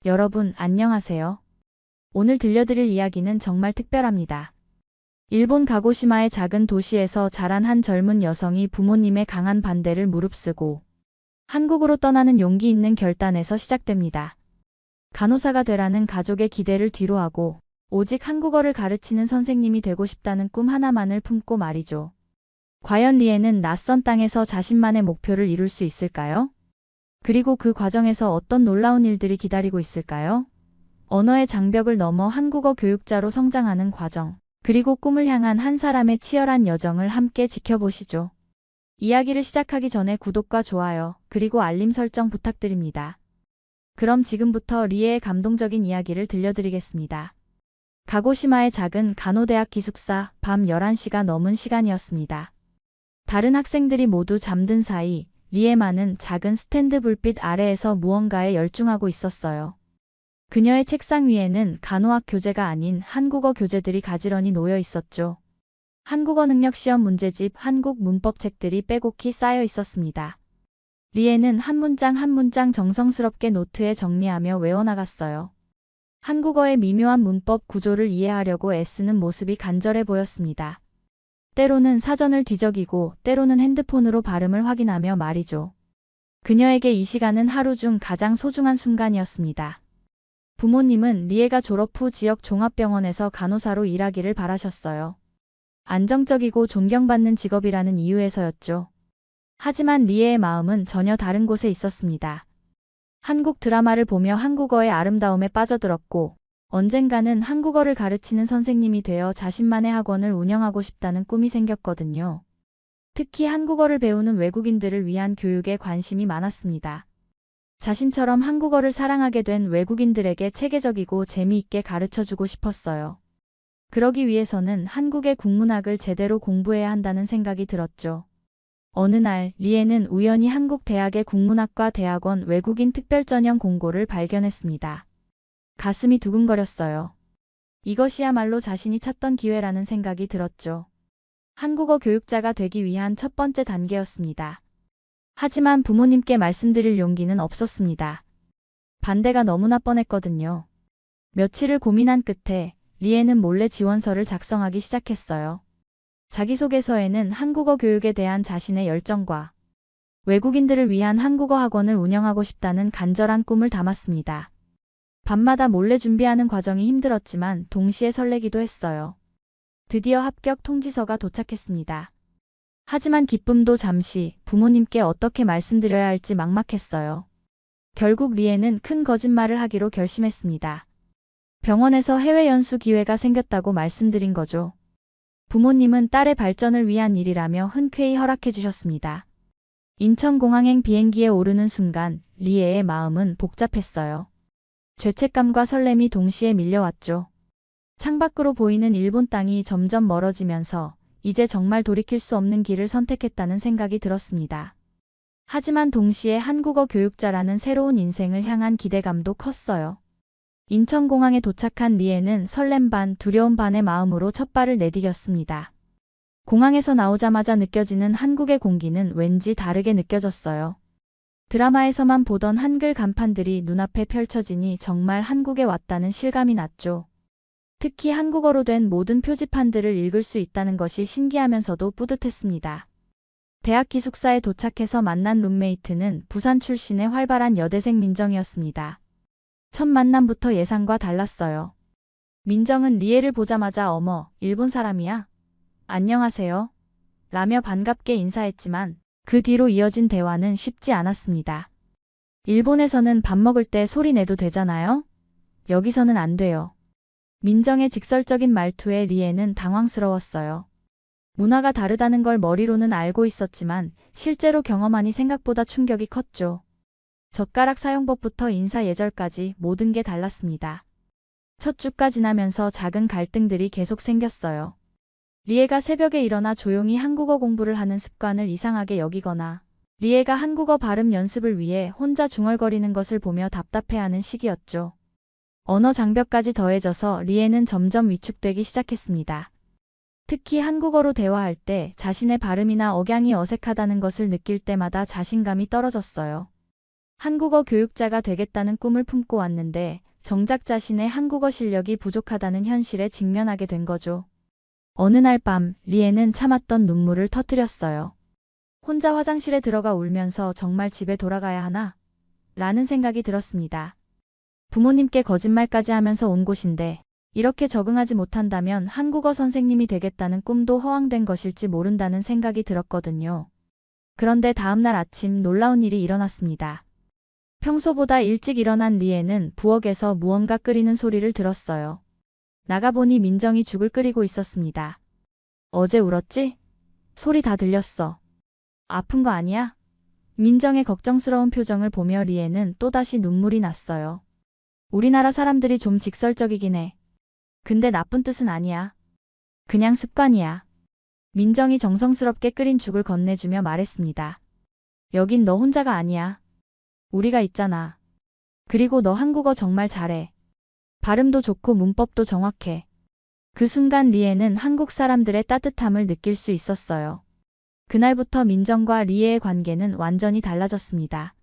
여러분, 안녕하세요. 오늘 들려드릴 이야기는 정말 특별합니다. 일본 가고시마의 작은 도시에서 자란 한 젊은 여성이 부모님의 강한 반대를 무릅쓰고 한국으로 떠나는 용기 있는 결단에서 시작됩니다. 간호사가 되라는 가족의 기대를 뒤로하고 오직 한국어를 가르치는 선생님이 되고 싶다는 꿈 하나만을 품고 말이죠. 과연 리에는 낯선 땅에서 자신만의 목표를 이룰 수 있을까요? 그리고 그 과정에서 어떤 놀라운 일들이 기다리고 있을까요? 언어의 장벽을 넘어 한국어 교육자로 성장하는 과정, 그리고 꿈을 향한 한 사람의 치열한 여정을 함께 지켜보시죠. 이야기를 시작하기 전에 구독과 좋아요, 그리고 알림 설정 부탁드립니다. 그럼 지금부터 리에의 감동적인 이야기를 들려드리겠습니다. 가고시마의 작은 간호대학 기숙사, 밤 11시가 넘은 시간이었습니다. 다른 학생들이 모두 잠든 사이 리에만은 작은 스탠드 불빛 아래에서 무언가에 열중하고 있었어요. 그녀의 책상 위에는 간호학 교재가 아닌 한국어 교재들이 가지런히 놓여 있었죠. 한국어 능력 시험 문제집, 한국 문법 책들이 빼곡히 쌓여 있었습니다. 리에는 한 문장 한 문장 정성스럽게 노트에 정리하며 외워나갔어요. 한국어의 미묘한 문법 구조를 이해하려고 애쓰는 모습이 간절해 보였습니다. 때로는 사전을 뒤적이고 때로는 핸드폰으로 발음을 확인하며 말이죠. 그녀에게 이 시간은 하루 중 가장 소중한 순간이었습니다. 부모님은 리에가 졸업 후 지역 종합병원에서 간호사로 일하기를 바라셨어요. 안정적이고 존경받는 직업이라는 이유에서였죠. 하지만 리에의 마음은 전혀 다른 곳에 있었습니다. 한국 드라마를 보며 한국어의 아름다움에 빠져들었고 언젠가는 한국어를 가르치는 선생님이 되어 자신만의 학원을 운영하고 싶다는 꿈이 생겼거든요. 특히 한국어를 배우는 외국인들을 위한 교육에 관심이 많았습니다. 자신처럼 한국어를 사랑하게 된 외국인들에게 체계적이고 재미있게 가르쳐주고 싶었어요. 그러기 위해서는 한국의 국문학을 제대로 공부해야 한다는 생각이 들었죠. 어느 날 리에는 우연히 한국 대학의 국문학과 대학원 외국인 특별전형 공고를 발견했습니다. 가슴이 두근거렸어요. 이것이야말로 자신이 찾던 기회라는 생각이 들었죠. 한국어 교육자가 되기 위한 첫 번째 단계였습니다. 하지만 부모님께 말씀드릴 용기는 없었습니다. 반대가 너무나 뻔했거든요. 며칠을 고민한 끝에 리에는 몰래 지원서를 작성하기 시작했어요. 자기소개서에는 한국어 교육에 대한 자신의 열정과 외국인들을 위한 한국어 학원을 운영하고 싶다는 간절한 꿈을 담았습니다. 밤마다 몰래 준비하는 과정이 힘들었지만 동시에 설레기도 했어요. 드디어 합격 통지서가 도착했습니다. 하지만 기쁨도 잠시, 부모님께 어떻게 말씀드려야 할지 막막했어요. 결국 리에는 큰 거짓말을 하기로 결심했습니다. 병원에서 해외 연수 기회가 생겼다고 말씀드린 거죠. 부모님은 딸의 발전을 위한 일이라며 흔쾌히 허락해 주셨습니다. 인천공항행 비행기에 오르는 순간 리에의 마음은 복잡했어요. 죄책감과 설렘이 동시에 밀려왔죠. 창밖으로 보이는 일본 땅이 점점 멀어지면서 이제 정말 돌이킬 수 없는 길을 선택했다는 생각이 들었습니다. 하지만 동시에 한국어 교육자라는 새로운 인생을 향한 기대감도 컸어요. 인천공항에 도착한 리에는 설렘 반 두려움 반의 마음으로 첫 발을 내디뎠습니다. 공항에서 나오자마자 느껴지는 한국의 공기는 왠지 다르게 느껴졌어요. 드라마에서만 보던 한글 간판들이 눈앞에 펼쳐지니 정말 한국에 왔다는 실감이 났죠. 특히 한국어로 된 모든 표지판들을 읽을 수 있다는 것이 신기하면서도 뿌듯했습니다. 대학 기숙사에 도착해서 만난 룸메이트는 부산 출신의 활발한 여대생 민정이었습니다. 첫 만남부터 예상과 달랐어요. 민정은 리에를 보자마자 어머, 일본 사람이야? 안녕하세요. 라며 반갑게 인사했지만 그 뒤로 이어진 대화는 쉽지 않았습니다. 일본에서는 밥 먹을 때 소리 내도 되잖아요? 여기서는 안 돼요. 민정의 직설적인 말투에 리에는 당황스러웠어요. 문화가 다르다는 걸 머리로는 알고 있었지만 실제로 경험하니 생각보다 충격이 컸죠. 젓가락 사용법부터 인사 예절까지 모든 게 달랐습니다. 첫 주가 지나면서 작은 갈등들이 계속 생겼어요. 리에가 새벽에 일어나 조용히 한국어 공부를 하는 습관을 이상하게 여기거나 리에가 한국어 발음 연습을 위해 혼자 중얼거리는 것을 보며 답답해하는 시기였죠. 언어 장벽까지 더해져서 리에는 점점 위축되기 시작했습니다. 특히 한국어로 대화할 때 자신의 발음이나 억양이 어색하다는 것을 느낄 때마다 자신감이 떨어졌어요. 한국어 교육자가 되겠다는 꿈을 품고 왔는데 정작 자신의 한국어 실력이 부족하다는 현실에 직면하게 된 거죠. 어느 날 밤, 리에는 참았던 눈물을 터뜨렸어요. 혼자 화장실에 들어가 울면서 정말 집에 돌아가야 하나? 라는 생각이 들었습니다. 부모님께 거짓말까지 하면서 온 곳인데 이렇게 적응하지 못한다면 한국어 선생님이 되겠다는 꿈도 허황된 것일지 모른다는 생각이 들었거든요. 그런데 다음날 아침 놀라운 일이 일어났습니다. 평소보다 일찍 일어난 리에는 부엌에서 무언가 끓이는 소리를 들었어요. 나가보니 민정이 죽을 끓이고 있었습니다. 어제 울었지? 소리 다 들렸어. 아픈 거 아니야? 민정의 걱정스러운 표정을 보며 리에는 또다시 눈물이 났어요. 우리나라 사람들이 좀 직설적이긴 해. 근데 나쁜 뜻은 아니야. 그냥 습관이야. 민정이 정성스럽게 끓인 죽을 건네주며 말했습니다. 여긴 너 혼자가 아니야. 우리가 있잖아. 그리고 너 한국어 정말 잘해. 발음도 좋고 문법도 정확해. 그 순간 리에는 한국 사람들의 따뜻함을 느낄 수 있었어요. 그날부터 민정과 리에의 관계는 완전히 달라졌습니다.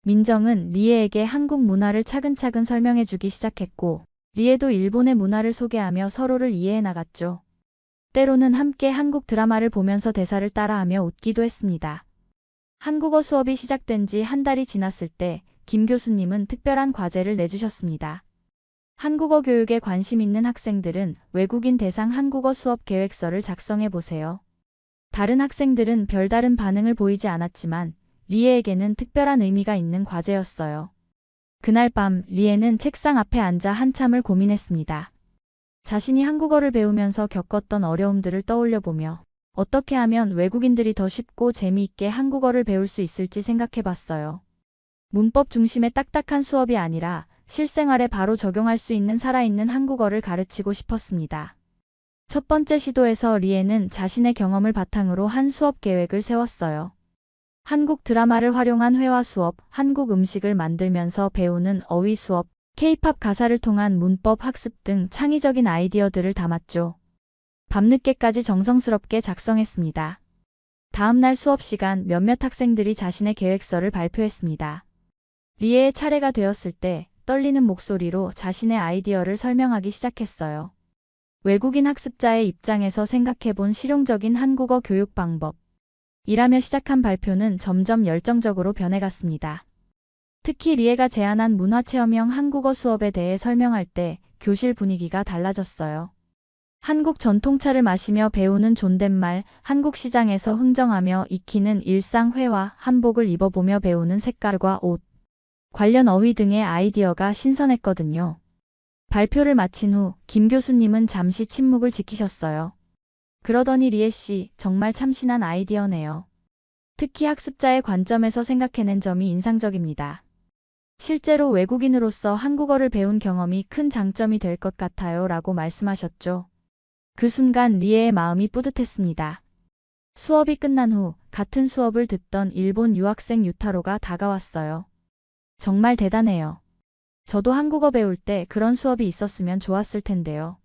민정은 리에에게 한국 문화를 차근차근 설명해주기 시작했고, 리에도 일본의 문화를 소개하며 서로를 이해해 나갔죠. 때로는 함께 한국 드라마를 보면서 대사를 따라하며 웃기도 했습니다. 한국어 수업이 시작된 지 한 달이 지났을 때 김 교수님은 특별한 과제를 내주셨습니다. 한국어 교육에 관심 있는 학생들은 외국인 대상 한국어 수업 계획서를 작성해 보세요. 다른 학생들은 별다른 반응을 보이지 않았지만 리에에게는 특별한 의미가 있는 과제였어요. 그날 밤 리에는 책상 앞에 앉아 한참을 고민했습니다. 자신이 한국어를 배우면서 겪었던 어려움들을 떠올려보며 어떻게 하면 외국인들이 더 쉽고 재미있게 한국어를 배울 수 있을지 생각해봤어요. 문법 중심의 딱딱한 수업이 아니라 실생활에 바로 적용할 수 있는 살아있는 한국어를 가르치고 싶었습니다. 첫 번째 시도에서 리에는 자신의 경험을 바탕으로 한 수업 계획을 세웠어요. 한국 드라마를 활용한 회화 수업, 한국 음식을 만들면서 배우는 어휘 수업, K-팝 가사를 통한 문법 학습 등 창의적인 아이디어들을 담았죠. 밤늦게까지 정성스럽게 작성했습니다. 다음날 수업 시간 몇몇 학생들이 자신의 계획서를 발표했습니다. 리에의 차례가 되었을 때 떨리는 목소리로 자신의 아이디어를 설명하기 시작했어요. 외국인 학습자의 입장에서 생각해본 실용적인 한국어 교육 방법. 이라며 시작한 발표는 점점 열정적으로 변해갔습니다. 특히 리에가 제안한 문화체험형 한국어 수업에 대해 설명할 때 교실 분위기가 달라졌어요. 한국 전통차를 마시며 배우는 존댓말, 한국 시장에서 흥정하며 익히는 일상 회화, 한복을 입어보며 배우는 색깔과 옷, 관련 어휘 등의 아이디어가 신선했거든요. 발표를 마친 후 김 교수님은 잠시 침묵을 지키셨어요. 그러더니 리에 씨, 정말 참신한 아이디어네요. 특히 학습자의 관점에서 생각해낸 점이 인상적입니다. 실제로 외국인으로서 한국어를 배운 경험이 큰 장점이 될 것 같아요 라고 말씀하셨죠. 그 순간 리에의 마음이 뿌듯했습니다. 수업이 끝난 후 같은 수업을 듣던 일본 유학생 유타로가 다가왔어요. 정말 대단해요. 저도 한국어 배울 때 그런 수업이 있었으면 좋았을 텐데요.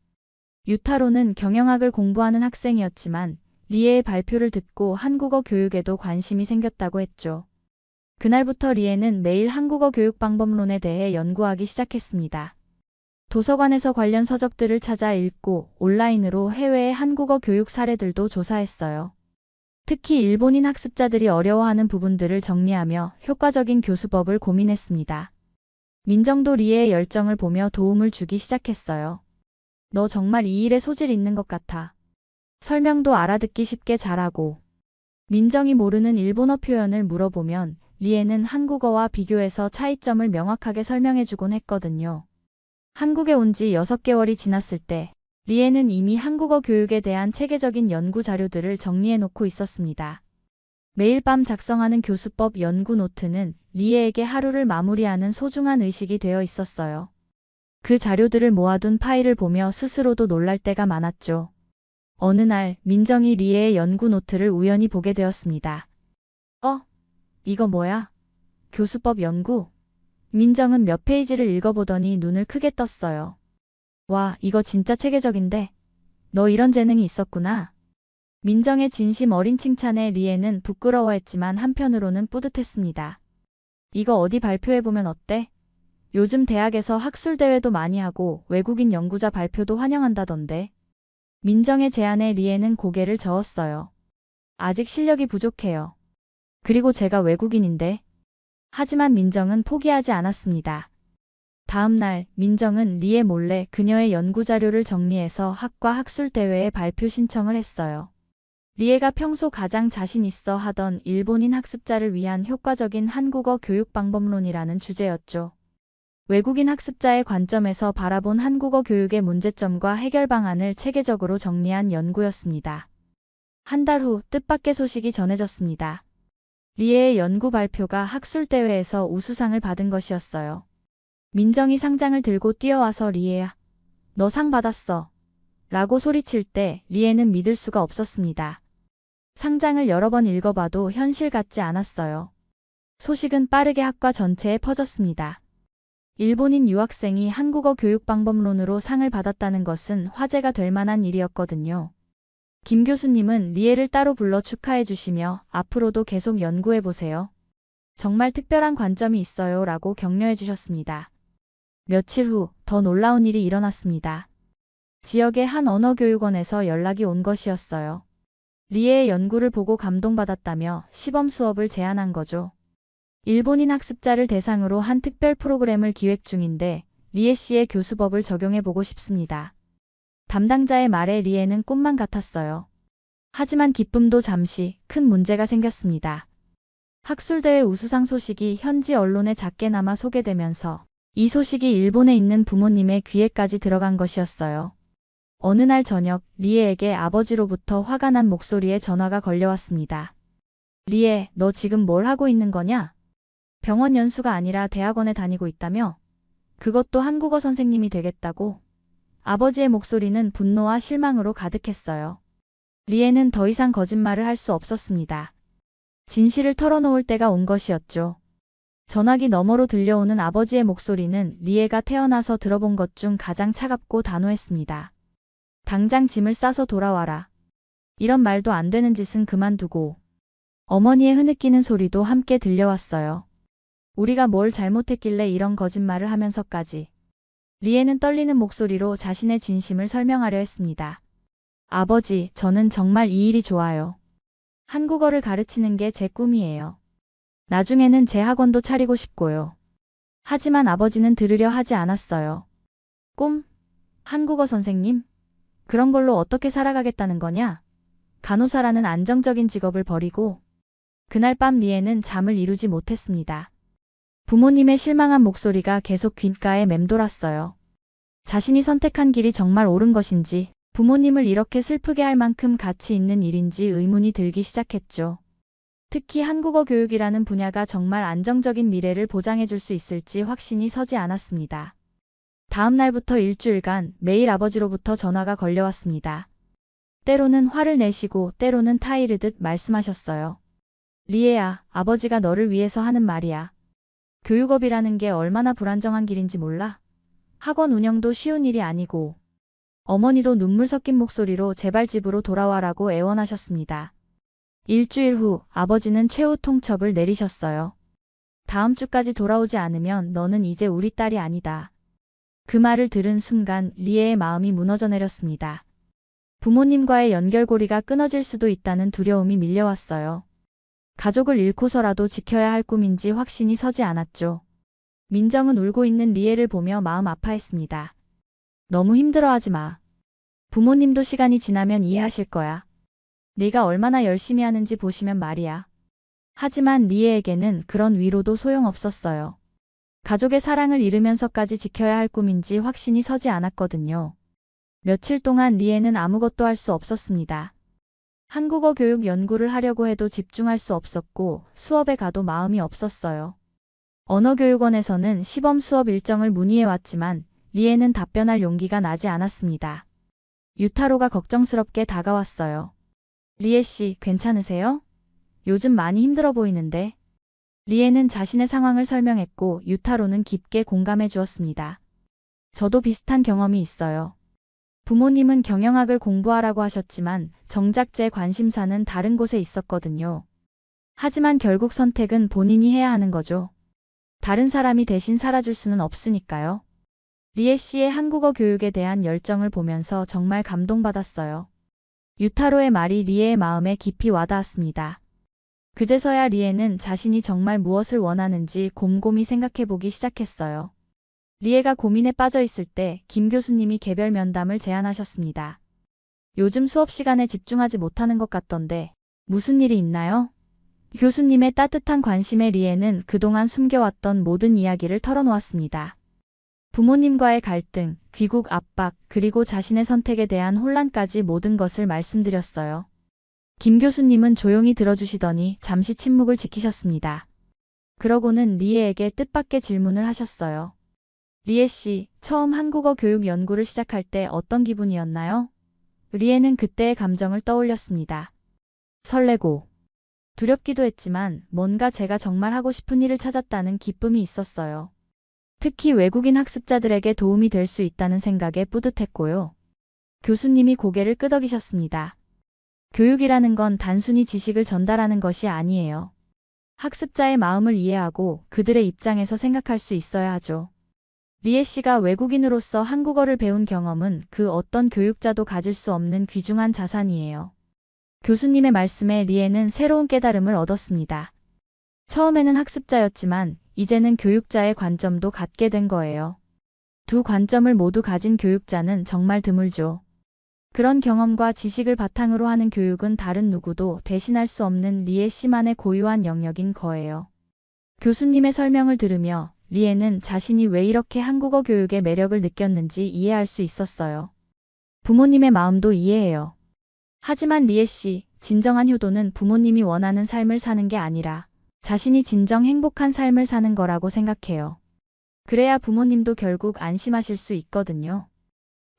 유타로는 경영학을 공부하는 학생이었지만 리에의 발표를 듣고 한국어 교육에도 관심이 생겼다고 했죠. 그날부터 리에는 매일 한국어 교육 방법론에 대해 연구하기 시작했습니다. 도서관에서 관련 서적들을 찾아 읽고 온라인으로 해외의 한국어 교육 사례들도 조사했어요. 특히 일본인 학습자들이 어려워하는 부분들을 정리하며 효과적인 교수법을 고민했습니다. 민정도 리에의 열정을 보며 도움을 주기 시작했어요. 너 정말 이 일에 소질 있는 것 같아. 설명도 알아듣기 쉽게 잘하고. 민정이 모르는 일본어 표현을 물어보면 리에는 한국어와 비교해서 차이점을 명확하게 설명해주곤 했거든요. 한국에 온 지 6개월이 지났을 때 리에는 이미 한국어 교육에 대한 체계적인 연구 자료들을 정리해놓고 있었습니다. 매일 밤 작성하는 교수법 연구 노트는 리에에게 하루를 마무리하는 소중한 의식이 되어 있었어요. 그 자료들을 모아둔 파일을 보며 스스로도 놀랄 때가 많았죠. 어느 날 민정이 리에의 연구 노트를 우연히 보게 되었습니다. 이거 뭐야? 교수법 연구? 민정은 몇 페이지를 읽어보더니 눈을 크게 떴어요. 와, 이거 진짜 체계적인데? 너 이런 재능이 있었구나. 민정의 진심 어린 칭찬에 리에는 부끄러워했지만 한편으로는 뿌듯했습니다. 이거 어디 발표해보면 어때? 요즘 대학에서 학술대회도 많이 하고 외국인 연구자 발표도 환영한다던데. 민정의 제안에 리에는 고개를 저었어요. 아직 실력이 부족해요. 그리고 제가 외국인인데. 하지만 민정은 포기하지 않았습니다. 다음 날 민정은 리에 몰래 그녀의 연구자료를 정리해서 학과 학술대회에 발표 신청을 했어요. 리에가 평소 가장 자신 있어 하던 일본인 학습자를 위한 효과적인 한국어 교육 방법론이라는 주제였죠. 외국인 학습자의 관점에서 바라본 한국어 교육의 문제점과 해결 방안을 체계적으로 정리한 연구였습니다. 한 달 후 뜻밖의 소식이 전해졌습니다. 리에의 연구 발표가 학술대회에서 우수상을 받은 것이었어요. 민정이 상장을 들고 뛰어와서 리에야, 너 상 받았어. 라고 소리칠 때 리에는 믿을 수가 없었습니다. 상장을 여러 번 읽어봐도 현실 같지 않았어요. 소식은 빠르게 학과 전체에 퍼졌습니다. 일본인 유학생이 한국어 교육 방법론으로 상을 받았다는 것은 화제가 될 만한 일이었거든요. 김 교수님은 리에를 따로 불러 축하해 주시며 앞으로도 계속 연구해 보세요. 정말 특별한 관점이 있어요 라고 격려해 주셨습니다. 며칠 후 더 놀라운 일이 일어났습니다. 지역의 한 언어교육원에서 연락이 온 것이었어요. 리에의 연구를 보고 감동받았다며 시범 수업을 제안한 거죠. 일본인 학습자를 대상으로 한 특별 프로그램을 기획 중인데 리에 씨의 교수법을 적용해 보고 싶습니다. 담당자의 말에 리에는 꿈만 같았어요. 하지만 기쁨도 잠시 큰 문제가 생겼습니다. 학술대회 우수상 소식이 현지 언론에 작게나마 소개되면서 이 소식이 일본에 있는 부모님의 귀에까지 들어간 것이었어요. 어느 날 저녁 리에에게 아버지로부터 화가 난 목소리에 전화가 걸려왔습니다. 리에, 너 지금 뭘 하고 있는 거냐? 병원 연수가 아니라 대학원에 다니고 있다며? 그것도 한국어 선생님이 되겠다고? 아버지의 목소리는 분노와 실망으로 가득했어요. 리에는 더 이상 거짓말을 할 수 없었습니다. 진실을 털어놓을 때가 온 것이었죠. 전화기 너머로 들려오는 아버지의 목소리는 리에가 태어나서 들어본 것 중 가장 차갑고 단호했습니다. 당장 짐을 싸서 돌아와라. 이런 말도 안 되는 짓은 그만두고. 어머니의 흐느끼는 소리도 함께 들려왔어요. 우리가 뭘 잘못했길래 이런 거짓말을 하면서까지. 리에는 떨리는 목소리로 자신의 진심을 설명하려 했습니다. 아버지, 저는 정말 이 일이 좋아요. 한국어를 가르치는 게 제 꿈이에요. 나중에는 제 학원도 차리고 싶고요. 하지만 아버지는 들으려 하지 않았어요. 꿈? 한국어 선생님? 그런 걸로 어떻게 살아가겠다는 거냐? 간호사라는 안정적인 직업을 버리고. 그날 밤 리에는 잠을 이루지 못했습니다. 부모님의 실망한 목소리가 계속 귓가에 맴돌았어요. 자신이 선택한 길이 정말 옳은 것인지, 부모님을 이렇게 슬프게 할 만큼 가치 있는 일인지 의문이 들기 시작했죠. 특히 한국어 교육이라는 분야가 정말 안정적인 미래를 보장해 줄 수 있을지 확신이 서지 않았습니다. 다음 날부터 일주일간 매일 아버지로부터 전화가 걸려왔습니다. 때로는 화를 내시고 때로는 타이르듯 말씀하셨어요. 리에야, 아버지가 너를 위해서 하는 말이야. 교육업이라는 게 얼마나 불안정한 길인지 몰라? 학원 운영도 쉬운 일이 아니고. 어머니도 눈물 섞인 목소리로 제발 집으로 돌아와라고 애원하셨습니다. 일주일 후 아버지는 최후 통첩을 내리셨어요. 다음 주까지 돌아오지 않으면 너는 이제 우리 딸이 아니다. 그 말을 들은 순간 리에의 마음이 무너져 내렸습니다. 부모님과의 연결고리가 끊어질 수도 있다는 두려움이 밀려왔어요. 가족을 잃고서라도 지켜야 할 꿈인지 확신이 서지 않았죠. 민정은 울고 있는 리에를 보며 마음 아파했습니다. 너무 힘들어하지 마. 부모님도 시간이 지나면 이해하실 거야. 네가 얼마나 열심히 하는지 보시면 말이야. 하지만 리에에게는 그런 위로도 소용없었어요. 가족의 사랑을 잃으면서까지 지켜야 할 꿈인지 확신이 서지 않았거든요. 며칠 동안 리에는 아무것도 할 수 없었습니다. 한국어 교육 연구를 하려고 해도 집중할 수 없었고 수업에 가도 마음이 없었어요. 언어교육원에서는 시범 수업 일정을 문의해 왔지만 리에는 답변할 용기가 나지 않았습니다. 유타로가 걱정스럽게 다가왔어요. 리에 씨, 괜찮으세요? 요즘 많이 힘들어 보이는데. 리에는 자신의 상황을 설명했고 유타로는 깊게 공감해 주었습니다. 저도 비슷한 경험이 있어요. 부모님은 경영학을 공부하라고 하셨지만 정작 제 관심사는 다른 곳에 있었거든요. 하지만 결국 선택은 본인이 해야 하는 거죠. 다른 사람이 대신 살아줄 수는 없으니까요. 리에 씨의 한국어 교육에 대한 열정을 보면서 정말 감동받았어요. 유타로의 말이 리에의 마음에 깊이 와닿았습니다. 그제서야 리에는 자신이 정말 무엇을 원하는지 곰곰이 생각해보기 시작했어요. 리에가 고민에 빠져 있을 때 김 교수님이 개별 면담을 제안하셨습니다. 요즘 수업 시간에 집중하지 못하는 것 같던데 무슨 일이 있나요? 교수님의 따뜻한 관심에 리에는 그동안 숨겨왔던 모든 이야기를 털어놓았습니다. 부모님과의 갈등, 귀국 압박, 그리고 자신의 선택에 대한 혼란까지 모든 것을 말씀드렸어요. 김 교수님은 조용히 들어주시더니 잠시 침묵을 지키셨습니다. 그러고는 리에에게 뜻밖의 질문을 하셨어요. 리에 씨, 처음 한국어 교육 연구를 시작할 때 어떤 기분이었나요? 리에는 그때의 감정을 떠올렸습니다. 설레고 두렵기도 했지만 뭔가 제가 정말 하고 싶은 일을 찾았다는 기쁨이 있었어요. 특히 외국인 학습자들에게 도움이 될 수 있다는 생각에 뿌듯했고요. 교수님이 고개를 끄덕이셨습니다. 교육이라는 건 단순히 지식을 전달하는 것이 아니에요. 학습자의 마음을 이해하고 그들의 입장에서 생각할 수 있어야 하죠. 리에 씨가 외국인으로서 한국어를 배운 경험은 그 어떤 교육자도 가질 수 없는 귀중한 자산이에요. 교수님의 말씀에 리에는 새로운 깨달음을 얻었습니다. 처음에는 학습자였지만 이제는 교육자의 관점도 갖게 된 거예요. 두 관점을 모두 가진 교육자는 정말 드물죠. 그런 경험과 지식을 바탕으로 하는 교육은 다른 누구도 대신할 수 없는 리에 씨만의 고유한 영역인 거예요. 교수님의 설명을 들으며 리에는 자신이 왜 이렇게 한국어 교육의 매력을 느꼈는지 이해할 수 있었어요. 부모님의 마음도 이해해요. 하지만 리에 씨, 진정한 효도는 부모님이 원하는 삶을 사는 게 아니라 자신이 진정 행복한 삶을 사는 거라고 생각해요. 그래야 부모님도 결국 안심하실 수 있거든요.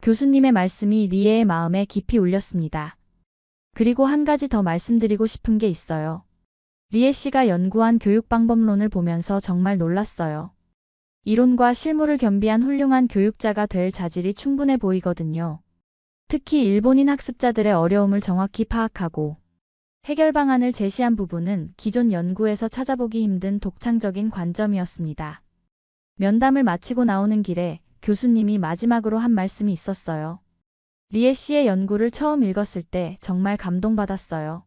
교수님의 말씀이 리에의 마음에 깊이 울렸습니다. 그리고 한 가지 더 말씀드리고 싶은 게 있어요. 리에 씨가 연구한 교육 방법론을 보면서 정말 놀랐어요. 이론과 실무를 겸비한 훌륭한 교육자가 될 자질이 충분해 보이거든요. 특히 일본인 학습자들의 어려움을 정확히 파악하고 해결 방안을 제시한 부분은 기존 연구에서 찾아보기 힘든 독창적인 관점이었습니다. 면담을 마치고 나오는 길에 교수님이 마지막으로 한 말씀이 있었어요. 리에 씨의 연구를 처음 읽었을 때 정말 감동받았어요.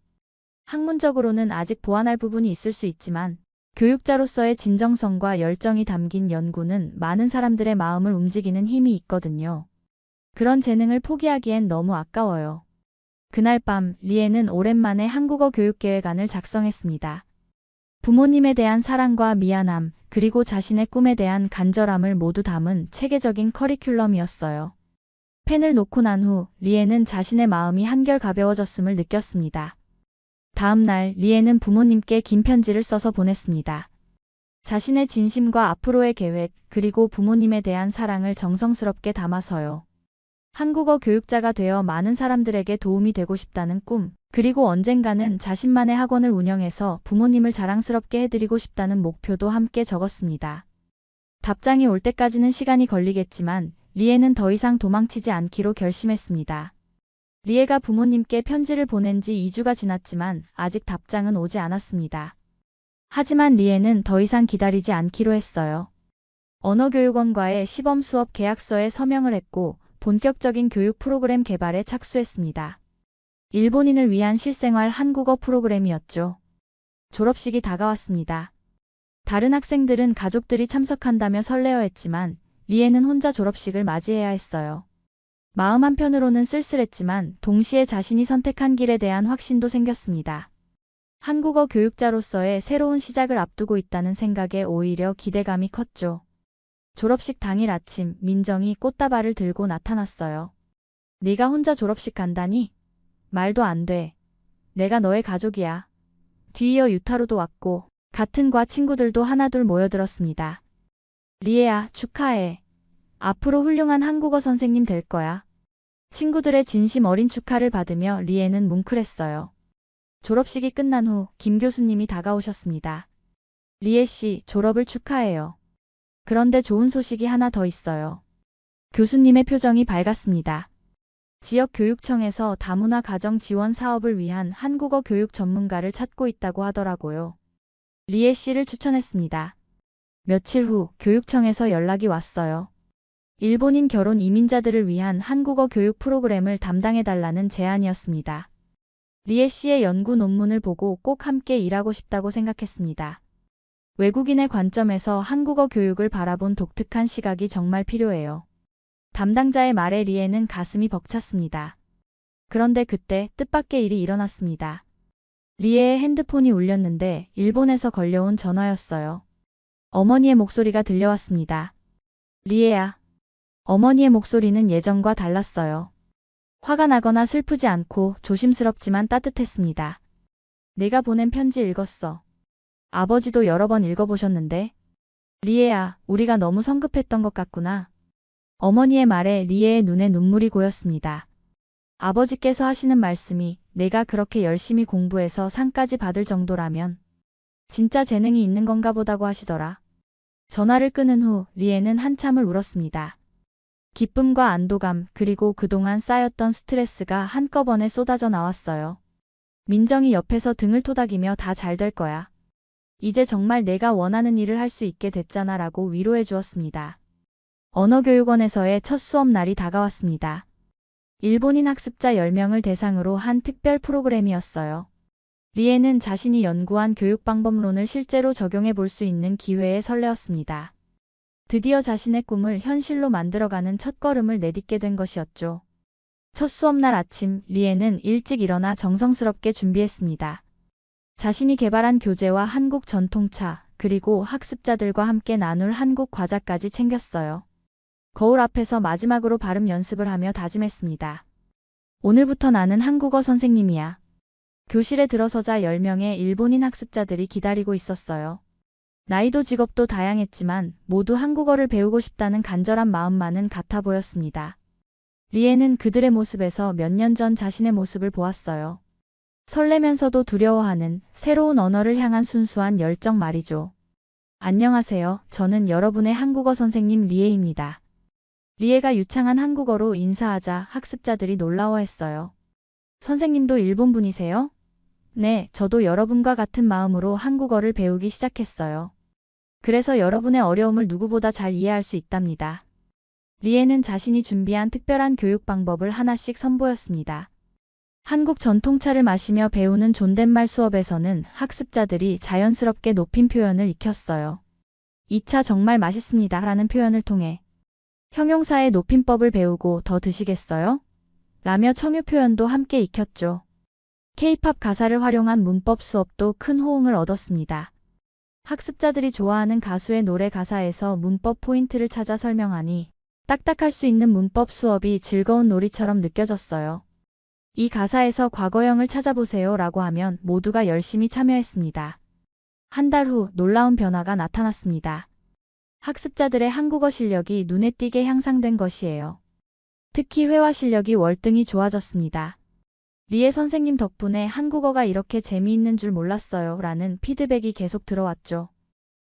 학문적으로는 아직 보완할 부분이 있을 수 있지만 교육자로서의 진정성과 열정이 담긴 연구는 많은 사람들의 마음을 움직이는 힘이 있거든요. 그런 재능을 포기하기엔 너무 아까워요. 그날 밤 리에는 오랜만에 한국어 교육계획안을 작성했습니다. 부모님에 대한 사랑과 미안함, 그리고 자신의 꿈에 대한 간절함을 모두 담은 체계적인 커리큘럼이었어요. 펜을 놓고 난 후 리에는 자신의 마음이 한결 가벼워졌음을 느꼈습니다. 다음 날 리에는 부모님께 긴 편지를 써서 보냈습니다. 자신의 진심과 앞으로의 계획, 그리고 부모님에 대한 사랑을 정성스럽게 담아서요. 한국어 교육자가 되어 많은 사람들에게 도움이 되고 싶다는 꿈, 그리고 언젠가는 자신만의 학원을 운영해서 부모님을 자랑스럽게 해드리고 싶다는 목표도 함께 적었습니다. 답장이 올 때까지는 시간이 걸리겠지만 리에는 더 이상 도망치지 않기로 결심했습니다. 리에가 부모님께 편지를 보낸 지 2주가 지났지만 아직 답장은 오지 않았습니다. 하지만 리에는 더 이상 기다리지 않기로 했어요. 언어교육원과의 시범 수업 계약서에 서명을 했고 본격적인 교육 프로그램 개발에 착수했습니다. 일본인을 위한 실생활 한국어 프로그램이었죠. 졸업식이 다가왔습니다. 다른 학생들은 가족들이 참석한다며 설레어했지만 리에는 혼자 졸업식을 맞이해야 했어요. 마음 한편으로는 쓸쓸했지만 동시에 자신이 선택한 길에 대한 확신도 생겼습니다. 한국어 교육자로서의 새로운 시작을 앞두고 있다는 생각에 오히려 기대감이 컸죠. 졸업식 당일 아침 민정이 꽃다발을 들고 나타났어요. 네가 혼자 졸업식 간다니? 말도 안 돼. 내가 너의 가족이야. 뒤이어 유타로도 왔고 같은 과 친구들도 하나둘 모여들었습니다. 리에야, 축하해. 앞으로 훌륭한 한국어 선생님 될 거야. 친구들의 진심 어린 축하를 받으며 리에는 뭉클했어요. 졸업식이 끝난 후 김 교수님이 다가오셨습니다. 리에 씨, 졸업을 축하해요. 그런데 좋은 소식이 하나 더 있어요. 교수님의 표정이 밝았습니다. 지역교육청에서 다문화 가정 지원 사업을 위한 한국어 교육 전문가를 찾고 있다고 하더라고요. 리에 씨를 추천했습니다. 며칠 후 교육청에서 연락이 왔어요. 일본인 결혼 이민자들을 위한 한국어 교육 프로그램을 담당해달라는 제안이었습니다. 리에 씨의 연구 논문을 보고 꼭 함께 일하고 싶다고 생각했습니다. 외국인의 관점에서 한국어 교육을 바라본 독특한 시각이 정말 필요해요. 담당자의 말에 리에는 가슴이 벅찼습니다. 그런데 그때 뜻밖의 일이 일어났습니다. 리에의 핸드폰이 울렸는데 일본에서 걸려온 전화였어요. 어머니의 목소리가 들려왔습니다. 리에야. 어머니의 목소리는 예전과 달랐어요. 화가 나거나 슬프지 않고 조심스럽지만 따뜻했습니다. 내가 보낸 편지 읽었어. 아버지도 여러 번 읽어보셨는데. 리에야, 우리가 너무 성급했던 것 같구나. 어머니의 말에 리에의 눈에 눈물이 고였습니다. 아버지께서 하시는 말씀이 내가 그렇게 열심히 공부해서 상까지 받을 정도라면 진짜 재능이 있는 건가 보다고 하시더라. 전화를 끊은 후 리에는 한참을 울었습니다. 기쁨과 안도감 그리고 그동안 쌓였던 스트레스가 한꺼번에 쏟아져 나왔어요. 민정이 옆에서 등을 토닥이며 다 잘 될 거야. 이제 정말 내가 원하는 일을 할 수 있게 됐잖아 라고 위로해 주었습니다. 언어교육원에서의 첫 수업 날이 다가왔습니다. 일본인 학습자 10명을 대상으로 한 특별 프로그램이었어요. 리에는 자신이 연구한 교육 방법론을 실제로 적용해 볼 수 있는 기회에 설레었습니다. 드디어 자신의 꿈을 현실로 만들어가는 첫걸음을 내딛게 된 것이었죠. 첫 수업날 아침, 리에는 일찍 일어나 정성스럽게 준비했습니다. 자신이 개발한 교재와 한국 전통차, 그리고 학습자들과 함께 나눌 한국 과자까지 챙겼어요. 거울 앞에서 마지막으로 발음 연습을 하며 다짐했습니다. 오늘부터 나는 한국어 선생님이야. 교실에 들어서자 10명의 일본인 학습자들이 기다리고 있었어요. 나이도 직업도 다양했지만 모두 한국어를 배우고 싶다는 간절한 마음만은 같아 보였습니다. 리에는 그들의 모습에서 몇 년 전 자신의 모습을 보았어요. 설레면서도 두려워하는 새로운 언어를 향한 순수한 열정 말이죠. 안녕하세요. 저는 여러분의 한국어 선생님 리에입니다. 리에가 유창한 한국어로 인사하자 학습자들이 놀라워했어요. 선생님도 일본 분이세요? 네, 저도 여러분과 같은 마음으로 한국어를 배우기 시작했어요. 그래서 여러분의 어려움을 누구보다 잘 이해할 수 있답니다. 리에는 자신이 준비한 특별한 교육 방법을 하나씩 선보였습니다. 한국 전통차를 마시며 배우는 존댓말 수업에서는 학습자들이 자연스럽게 높임 표현을 익혔어요. 이 차 정말 맛있습니다 라는 표현을 통해 형용사의 높임법을 배우고 더 드시겠어요? 라며 청유 표현도 함께 익혔죠. K-팝 가사를 활용한 문법 수업도 큰 호응을 얻었습니다. 학습자들이 좋아하는 가수의 노래 가사에서 문법 포인트를 찾아 설명하니 딱딱할 수 있는 문법 수업이 즐거운 놀이처럼 느껴졌어요. 이 가사에서 과거형을 찾아보세요 라고 하면 모두가 열심히 참여했습니다. 한 달 후 놀라운 변화가 나타났습니다. 학습자들의 한국어 실력이 눈에 띄게 향상된 것이에요. 특히 회화 실력이 월등히 좋아졌습니다. 리에 선생님 덕분에 한국어가 이렇게 재미있는 줄 몰랐어요 라는 피드백이 계속 들어왔죠.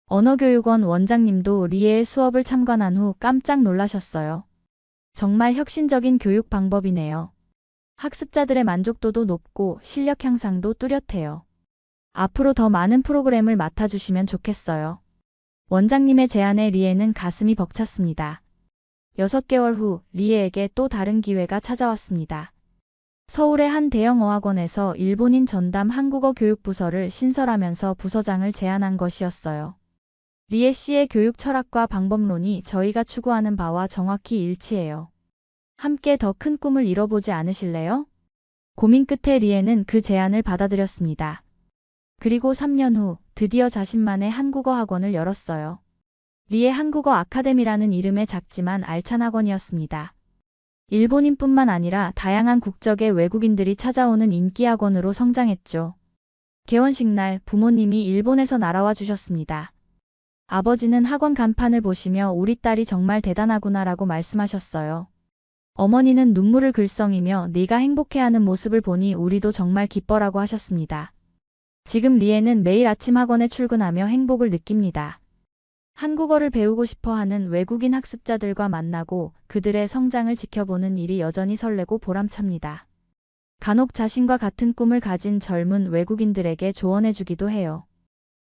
언어교육원 원장님도 리에의 수업을 참관한 후 깜짝 놀라셨어요. 정말 혁신적인 교육 방법이네요. 학습자들의 만족도도 높고 실력 향상도 뚜렷해요. 앞으로 더 많은 프로그램을 맡아주시면 좋겠어요. 원장님의 제안에 리에는 가슴이 벅찼습니다. 6개월 후 리에에게 또 다른 기회가 찾아왔습니다. 서울의 한 대형 어학원에서 일본인 전담 한국어 교육부서를 신설하면서 부서장을 제안한 것이었어요. 리에 씨의 교육 철학과 방법론이 저희가 추구하는 바와 정확히 일치해요. 함께 더 큰 꿈을 이뤄보지 않으실래요? 고민 끝에 리에는 그 제안을 받아들였습니다. 그리고 3년 후 드디어 자신만의 한국어 학원을 열었어요. 리에 한국어 아카데미라는 이름의 작지만 알찬 학원이었습니다. 일본인뿐만 아니라 다양한 국적의 외국인들이 찾아오는 인기 학원으로 성장했죠. 개원식 날 부모님이 일본에서 날아와 주셨습니다. 아버지는 학원 간판을 보시며 우리 딸이 정말 대단하구나라고 말씀하셨어요. 어머니는 눈물을 글썽이며 네가 행복해하는 모습을 보니 우리도 정말 기뻐라고 하셨습니다. 지금 리에는 매일 아침 학원에 출근하며 행복을 느낍니다. 한국어를 배우고 싶어 하는 외국인 학습자들과 만나고 그들의 성장을 지켜보는 일이 여전히 설레고 보람찹니다. 간혹 자신과 같은 꿈을 가진 젊은 외국인들에게 조언해주기도 해요.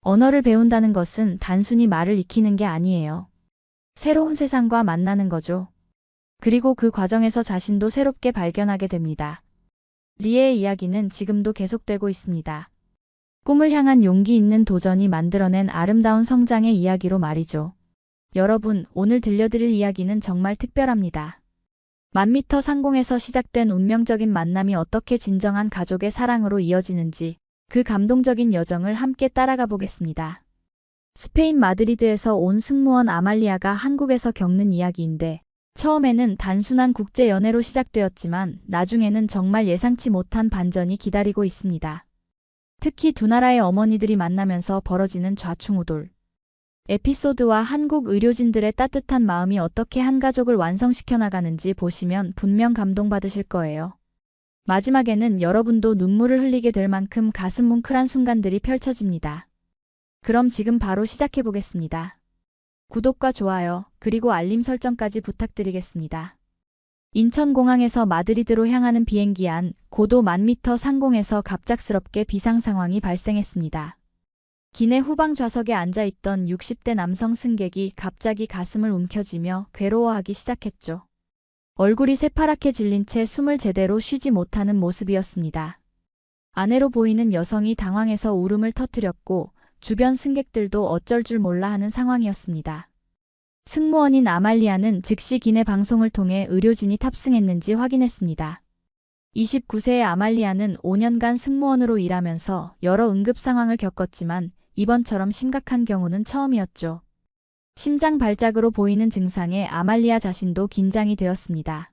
언어를 배운다는 것은 단순히 말을 익히는 게 아니에요. 새로운 세상과 만나는 거죠. 그리고 그 과정에서 자신도 새롭게 발견하게 됩니다. 리에의 이야기는 지금도 계속되고 있습니다. 꿈을 향한 용기 있는 도전이 만들어낸 아름다운 성장의 이야기로 말이죠. 여러분, 오늘 들려드릴 이야기는 정말 특별합니다. 1000m 상공에서 시작된 운명적인 만남이 어떻게 진정한 가족의 사랑으로 이어지는지 그 감동적인 여정을 함께 따라가 보겠습니다. 스페인 마드리드에서 온 승무원 아말리아가 한국에서 겪는 이야기인데 처음에는 단순한 국제 연애로 시작되었지만 나중에는 정말 예상치 못한 반전이 기다리고 있습니다. 특히 두 나라의 어머니들이 만나면서 벌어지는 좌충우돌. 에피소드와 한국 의료진들의 따뜻한 마음이 어떻게 한 가족을 완성시켜 나가는지 보시면 분명 감동받으실 거예요. 마지막에는 여러분도 눈물을 흘리게 될 만큼 가슴 뭉클한 순간들이 펼쳐집니다. 그럼 지금 바로 시작해 보겠습니다. 구독과 좋아요, 그리고 알림 설정까지 부탁드리겠습니다. 인천공항에서 마드리드로 향하는 비행기 안 고도 1000m 상공에서 갑작스럽게 비상 상황이 발생했습니다. 기내 후방 좌석에 앉아있던 60대 남성 승객이 갑자기 가슴을 움켜쥐며 괴로워하기 시작했죠. 얼굴이 새파랗게 질린 채 숨을 제대로 쉬지 못하는 모습이었습니다. 아내로 보이는 여성이 당황해서 울음을 터뜨렸고 주변 승객들도 어쩔 줄 몰라 하는 상황이었습니다. 승무원인 아말리아는 즉시 기내 방송을 통해 의료진이 탑승했는지 확인했습니다. 29세의 아말리아는 5년간 승무원으로 일하면서 여러 응급 상황을 겪었지만 이번처럼 심각한 경우는 처음이었죠. 심장 발작으로 보이는 증상에 아말리아 자신도 긴장이 되었습니다.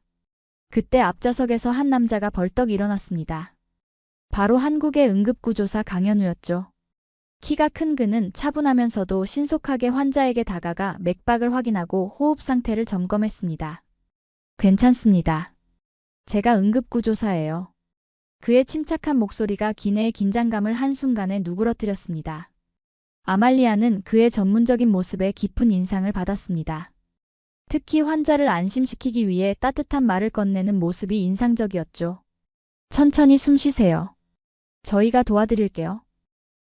그때 앞좌석에서 한 남자가 벌떡 일어났습니다. 바로 한국의 응급구조사 강현우였죠. 키가 큰 그는 차분하면서도 신속하게 환자에게 다가가 맥박을 확인하고 호흡 상태를 점검했습니다. 괜찮습니다. 제가 응급구조사예요. 그의 침착한 목소리가 기내의 긴장감을 한순간에 누그러뜨렸습니다. 아말리아는 그의 전문적인 모습에 깊은 인상을 받았습니다. 특히 환자를 안심시키기 위해 따뜻한 말을 건네는 모습이 인상적이었죠. 천천히 숨 쉬세요. 저희가 도와드릴게요.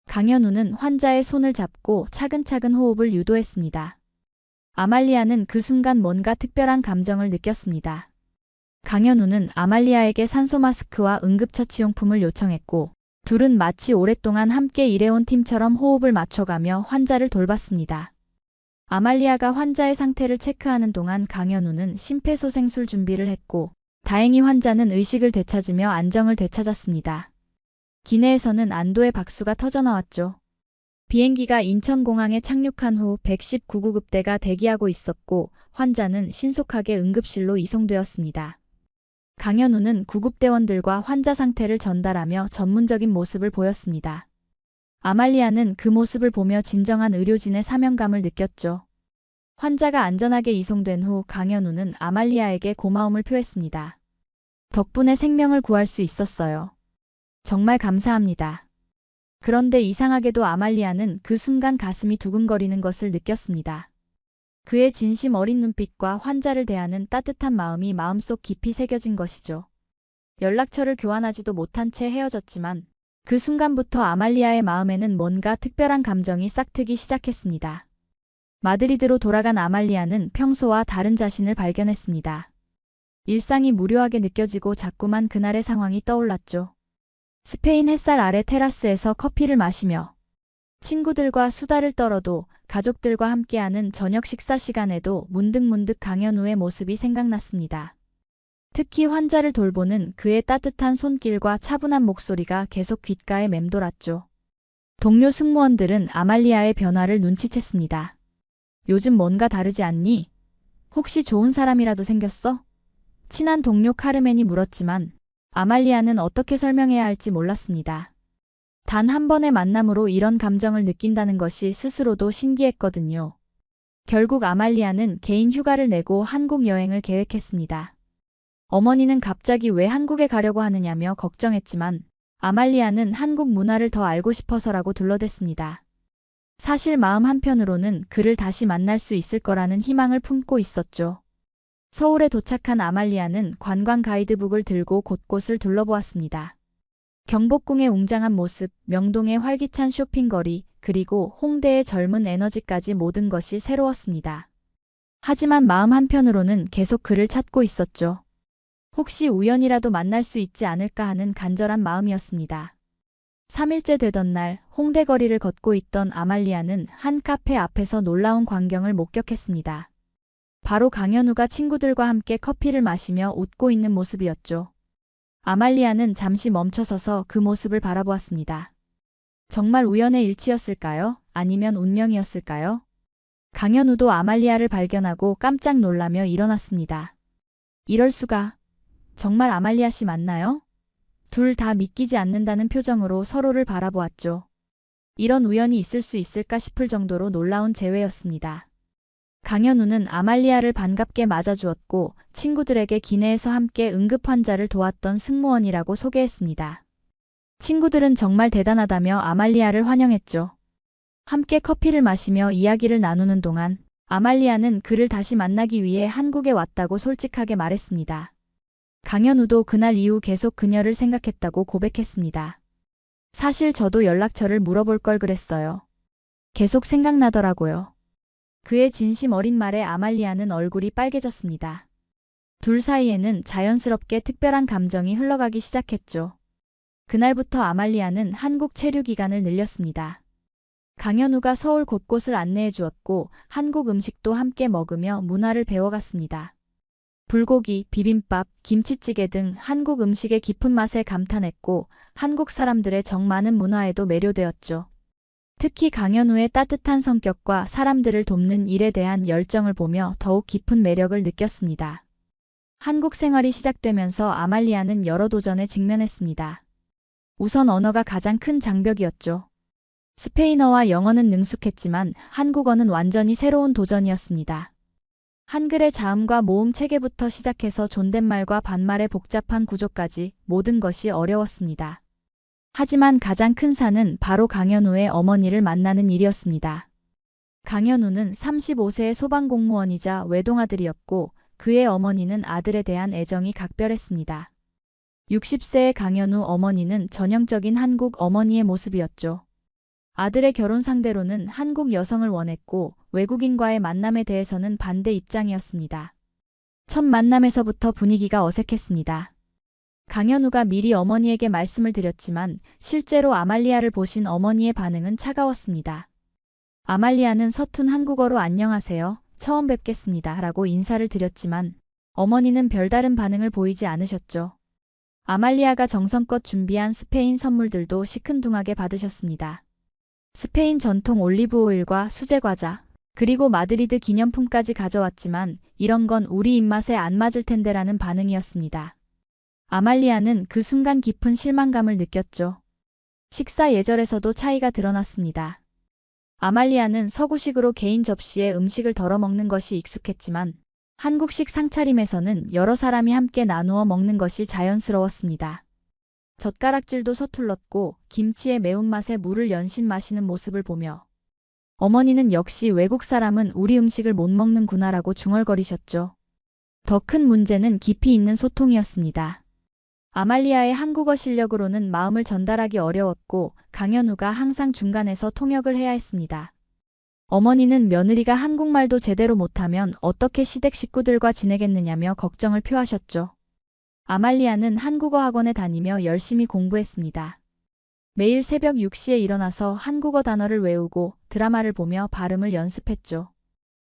강현우는 환자의 손을 잡고 차근차근 호흡을 유도했습니다. 아말리아는 그 순간 뭔가 특별한 감정을 느꼈습니다. 강현우는 아말리아에게 산소 마스크와 응급처치용품을 요청했고 둘은 마치 오랫동안 함께 일해온 팀처럼 호흡을 맞춰가며 환자를 돌봤습니다. 아말리아가 환자의 상태를 체크하는 동안 강현우는 심폐소생술 준비를 했고 다행히 환자는 의식을 되찾으며 안정을 되찾았습니다. 기내에서는 안도의 박수가 터져나왔죠. 비행기가 인천공항에 착륙한 후 119구급대가 대기하고 있었고 환자는 신속하게 응급실로 이송되었습니다. 강현우는 구급대원들과 환자 상태를 전달하며 전문적인 모습을 보였습니다. 아말리아는 그 모습을 보며 진정한 의료진의 사명감을 느꼈죠. 환자가 안전하게 이송된 후 강현우는 아말리아에게 고마움을 표했습니다. 덕분에 생명을 구할 수 있었어요. 정말 감사합니다. 그런데 이상하게도 아말리아는 그 순간 가슴이 두근거리는 것을 느꼈습니다. 그의 진심 어린 눈빛과 환자를 대하는 따뜻한 마음이 마음속 깊이 새겨진 것이죠. 연락처를 교환하지도 못한 채 헤어졌지만 그 순간부터 아말리아의 마음에는 뭔가 특별한 감정이 싹트기 시작했습니다. 마드리드로 돌아간 아말리아는 평소와 다른 자신을 발견했습니다. 일상이 무료하게 느껴지고 자꾸만 그날의 상황이 떠올랐죠. 스페인 햇살 아래 테라스에서 커피를 마시며 친구들과 수다를 떨어도 가족들과 함께하는 저녁 식사 시간에도 문득문득 강현우의 모습이 생각났습니다. 특히 환자를 돌보는 그의 따뜻한 손길과 차분한 목소리가 계속 귓가에 맴돌았죠. 동료 승무원들은 아말리아의 변화를 눈치챘습니다. 요즘 뭔가 다르지 않니? 혹시 좋은 사람이라도 생겼어? 친한 동료 카르멘이 물었지만 아말리아는 어떻게 설명해야 할지 몰랐습니다. 단 한 번의 만남으로 이런 감정을 느낀다는 것이 스스로도 신기했거든요. 결국 아말리아는 개인 휴가를 내고 한국 여행을 계획했습니다. 어머니는 갑자기 왜 한국에 가려고 하느냐며 걱정했지만 아말리아는 한국 문화를 더 알고 싶어서라고 둘러댔습니다. 사실 마음 한편으로는 그를 다시 만날 수 있을 거라는 희망을 품고 있었죠. 서울에 도착한 아말리아는 관광 가이드북을 들고 곳곳을 둘러보았습니다. 경복궁의 웅장한 모습, 명동의 활기찬 쇼핑거리, 그리고 홍대의 젊은 에너지까지 모든 것이 새로웠습니다. 하지만 마음 한편으로는 계속 그를 찾고 있었죠. 혹시 우연이라도 만날 수 있지 않을까 하는 간절한 마음이었습니다. 3일째 되던 날 홍대 거리를 걷고 있던 아말리아는 한 카페 앞에서 놀라운 광경을 목격했습니다. 바로 강현우가 친구들과 함께 커피를 마시며 웃고 있는 모습이었죠. 아말리아는 잠시 멈춰서서 그 모습을 바라보았습니다. 정말 우연의 일치였을까요? 아니면 운명이었을까요? 강현우도 아말리아를 발견하고 깜짝 놀라며 일어났습니다. 이럴 수가. 정말 아말리아 씨 맞나요? 둘 다 믿기지 않는다는 표정으로 서로를 바라보았죠. 이런 우연이 있을 수 있을까 싶을 정도로 놀라운 재회였습니다. 강현우는 아말리아를 반갑게 맞아주었고 친구들에게 기내에서 함께 응급 환자를 도왔던 승무원이라고 소개했습니다. 친구들은 정말 대단하다며 아말리아를 환영했죠. 함께 커피를 마시며 이야기를 나누는 동안 아말리아는 그를 다시 만나기 위해 한국에 왔다고 솔직하게 말했습니다. 강현우도 그날 이후 계속 그녀를 생각했다고 고백했습니다. 사실 저도 연락처를 물어볼 걸 그랬어요. 계속 생각나더라고요. 그의 진심 어린 말에 아말리아는 얼굴이 빨개졌습니다. 둘 사이에는 자연스럽게 특별한 감정이 흘러가기 시작했죠. 그날부터 아말리아는 한국 체류 기간을 늘렸습니다. 강현우가 서울 곳곳을 안내해 주었고 한국 음식도 함께 먹으며 문화를 배워갔습니다. 불고기, 비빔밥, 김치찌개 등 한국 음식의 깊은 맛에 감탄했고 한국 사람들의 정 많은 문화에도 매료되었죠. 특히 강현우의 따뜻한 성격과 사람들을 돕는 일에 대한 열정을 보며 더욱 깊은 매력을 느꼈습니다. 한국 생활이 시작되면서 아말리아는 여러 도전에 직면했습니다. 우선 언어가 가장 큰 장벽이었죠. 스페인어와 영어는 능숙했지만 한국어는 완전히 새로운 도전이었습니다. 한글의 자음과 모음 체계부터 시작해서 존댓말과 반말의 복잡한 구조까지 모든 것이 어려웠습니다. 하지만 가장 큰 산은 바로 강현우의 어머니를 만나는 일이었습니다. 강현우는 35세의 소방공무원이자 외동아들이었고 그의 어머니는 아들에 대한 애정이 각별했습니다. 60세의 강현우 어머니는 전형적인 한국 어머니의 모습이었죠. 아들의 결혼 상대로는 한국 여성을 원했고 외국인과의 만남에 대해서는 반대 입장이었습니다. 첫 만남에서부터 분위기가 어색했습니다. 강현우가 미리 어머니에게 말씀을 드렸지만 실제로 아말리아를 보신 어머니의 반응은 차가웠습니다. 아말리아는 서툰 한국어로 안녕하세요, 처음 뵙겠습니다 라고 인사를 드렸지만 어머니는 별다른 반응을 보이지 않으셨죠. 아말리아가 정성껏 준비한 스페인 선물들도 시큰둥하게 받으셨습니다. 스페인 전통 올리브 오일과 수제 과자, 그리고 마드리드 기념품까지 가져왔지만 이런 건 우리 입맛에 안 맞을 텐데라는 반응이었습니다. 아말리아는 그 순간 깊은 실망감을 느꼈죠. 식사 예절에서도 차이가 드러났습니다. 아말리아는 서구식으로 개인 접시에 음식을 덜어 먹는 것이 익숙했지만 한국식 상차림에서는 여러 사람이 함께 나누어 먹는 것이 자연스러웠습니다. 젓가락질도 서툴렀고 김치의 매운맛에 물을 연신 마시는 모습을 보며 어머니는 역시 외국 사람은 우리 음식을 못 먹는구나라고 중얼거리셨죠. 더 큰 문제는 깊이 있는 소통이었습니다. 아말리아의 한국어 실력으로는 마음을 전달하기 어려웠고 강현우가 항상 중간에서 통역을 해야 했습니다. 어머니는 며느리가 한국말도 제대로 못하면 어떻게 시댁 식구들과 지내겠느냐며 걱정을 표하셨죠. 아말리아는 한국어 학원에 다니며 열심히 공부했습니다. 매일 새벽 6시에 일어나서 한국어 단어를 외우고 드라마를 보며 발음을 연습했죠.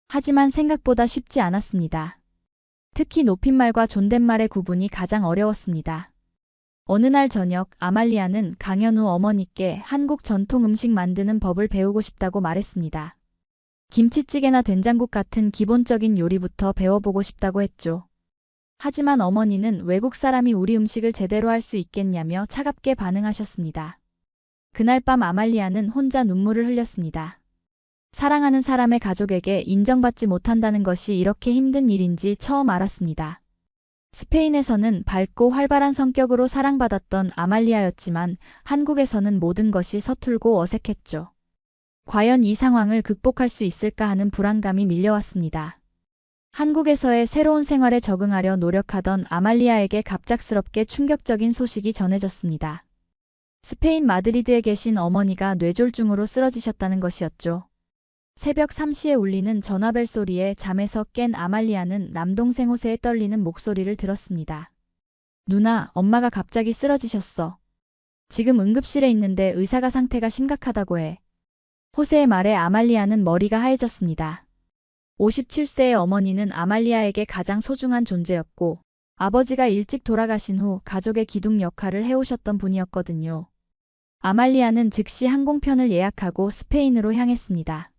하지만 생각보다 쉽지 않았습니다. 특히 높임말과 존댓말의 구분이 가장 어려웠습니다. 어느 날 저녁 아말리아는 강현우 어머니께 한국 전통 음식 만드는 법을 배우고 싶다고 말했습니다. 김치찌개나 된장국 같은 기본적인 요리부터 배워보고 싶다고 했죠. 하지만 어머니는 외국 사람이 우리 음식을 제대로 할 수 있겠냐며 차갑게 반응하셨습니다. 그날 밤 아말리아는 혼자 눈물을 흘렸습니다. 사랑하는 사람의 가족에게 인정받지 못한다는 것이 이렇게 힘든 일인지 처음 알았습니다. 스페인에서는 밝고 활발한 성격으로 사랑받았던 아말리아였지만 한국에서는 모든 것이 서툴고 어색했죠. 과연 이 상황을 극복할 수 있을까 하는 불안감이 밀려왔습니다. 한국에서의 새로운 생활에 적응하려 노력하던 아말리아에게 갑작스럽게 충격적인 소식이 전해졌습니다. 스페인 마드리드에 계신 어머니가 뇌졸중으로 쓰러지셨다는 것이었죠. 새벽 3시에 울리는 전화벨 소리에 잠에서 깬 아말리아는 남동생 호세의 떨리는 목소리를 들었습니다. 누나, 엄마가 갑자기 쓰러지셨어. 지금 응급실에 있는데 의사가 상태가 심각하다고 해. 호세의 말에 아말리아는 머리가 하얘졌습니다. 57세의 어머니는 아말리아에게 가장 소중한 존재였고 아버지가 일찍 돌아가신 후 가족의 기둥 역할을 해오셨던 분이었거든요. 아말리아는 즉시 항공편을 예약하고 스페인으로 향했습니다.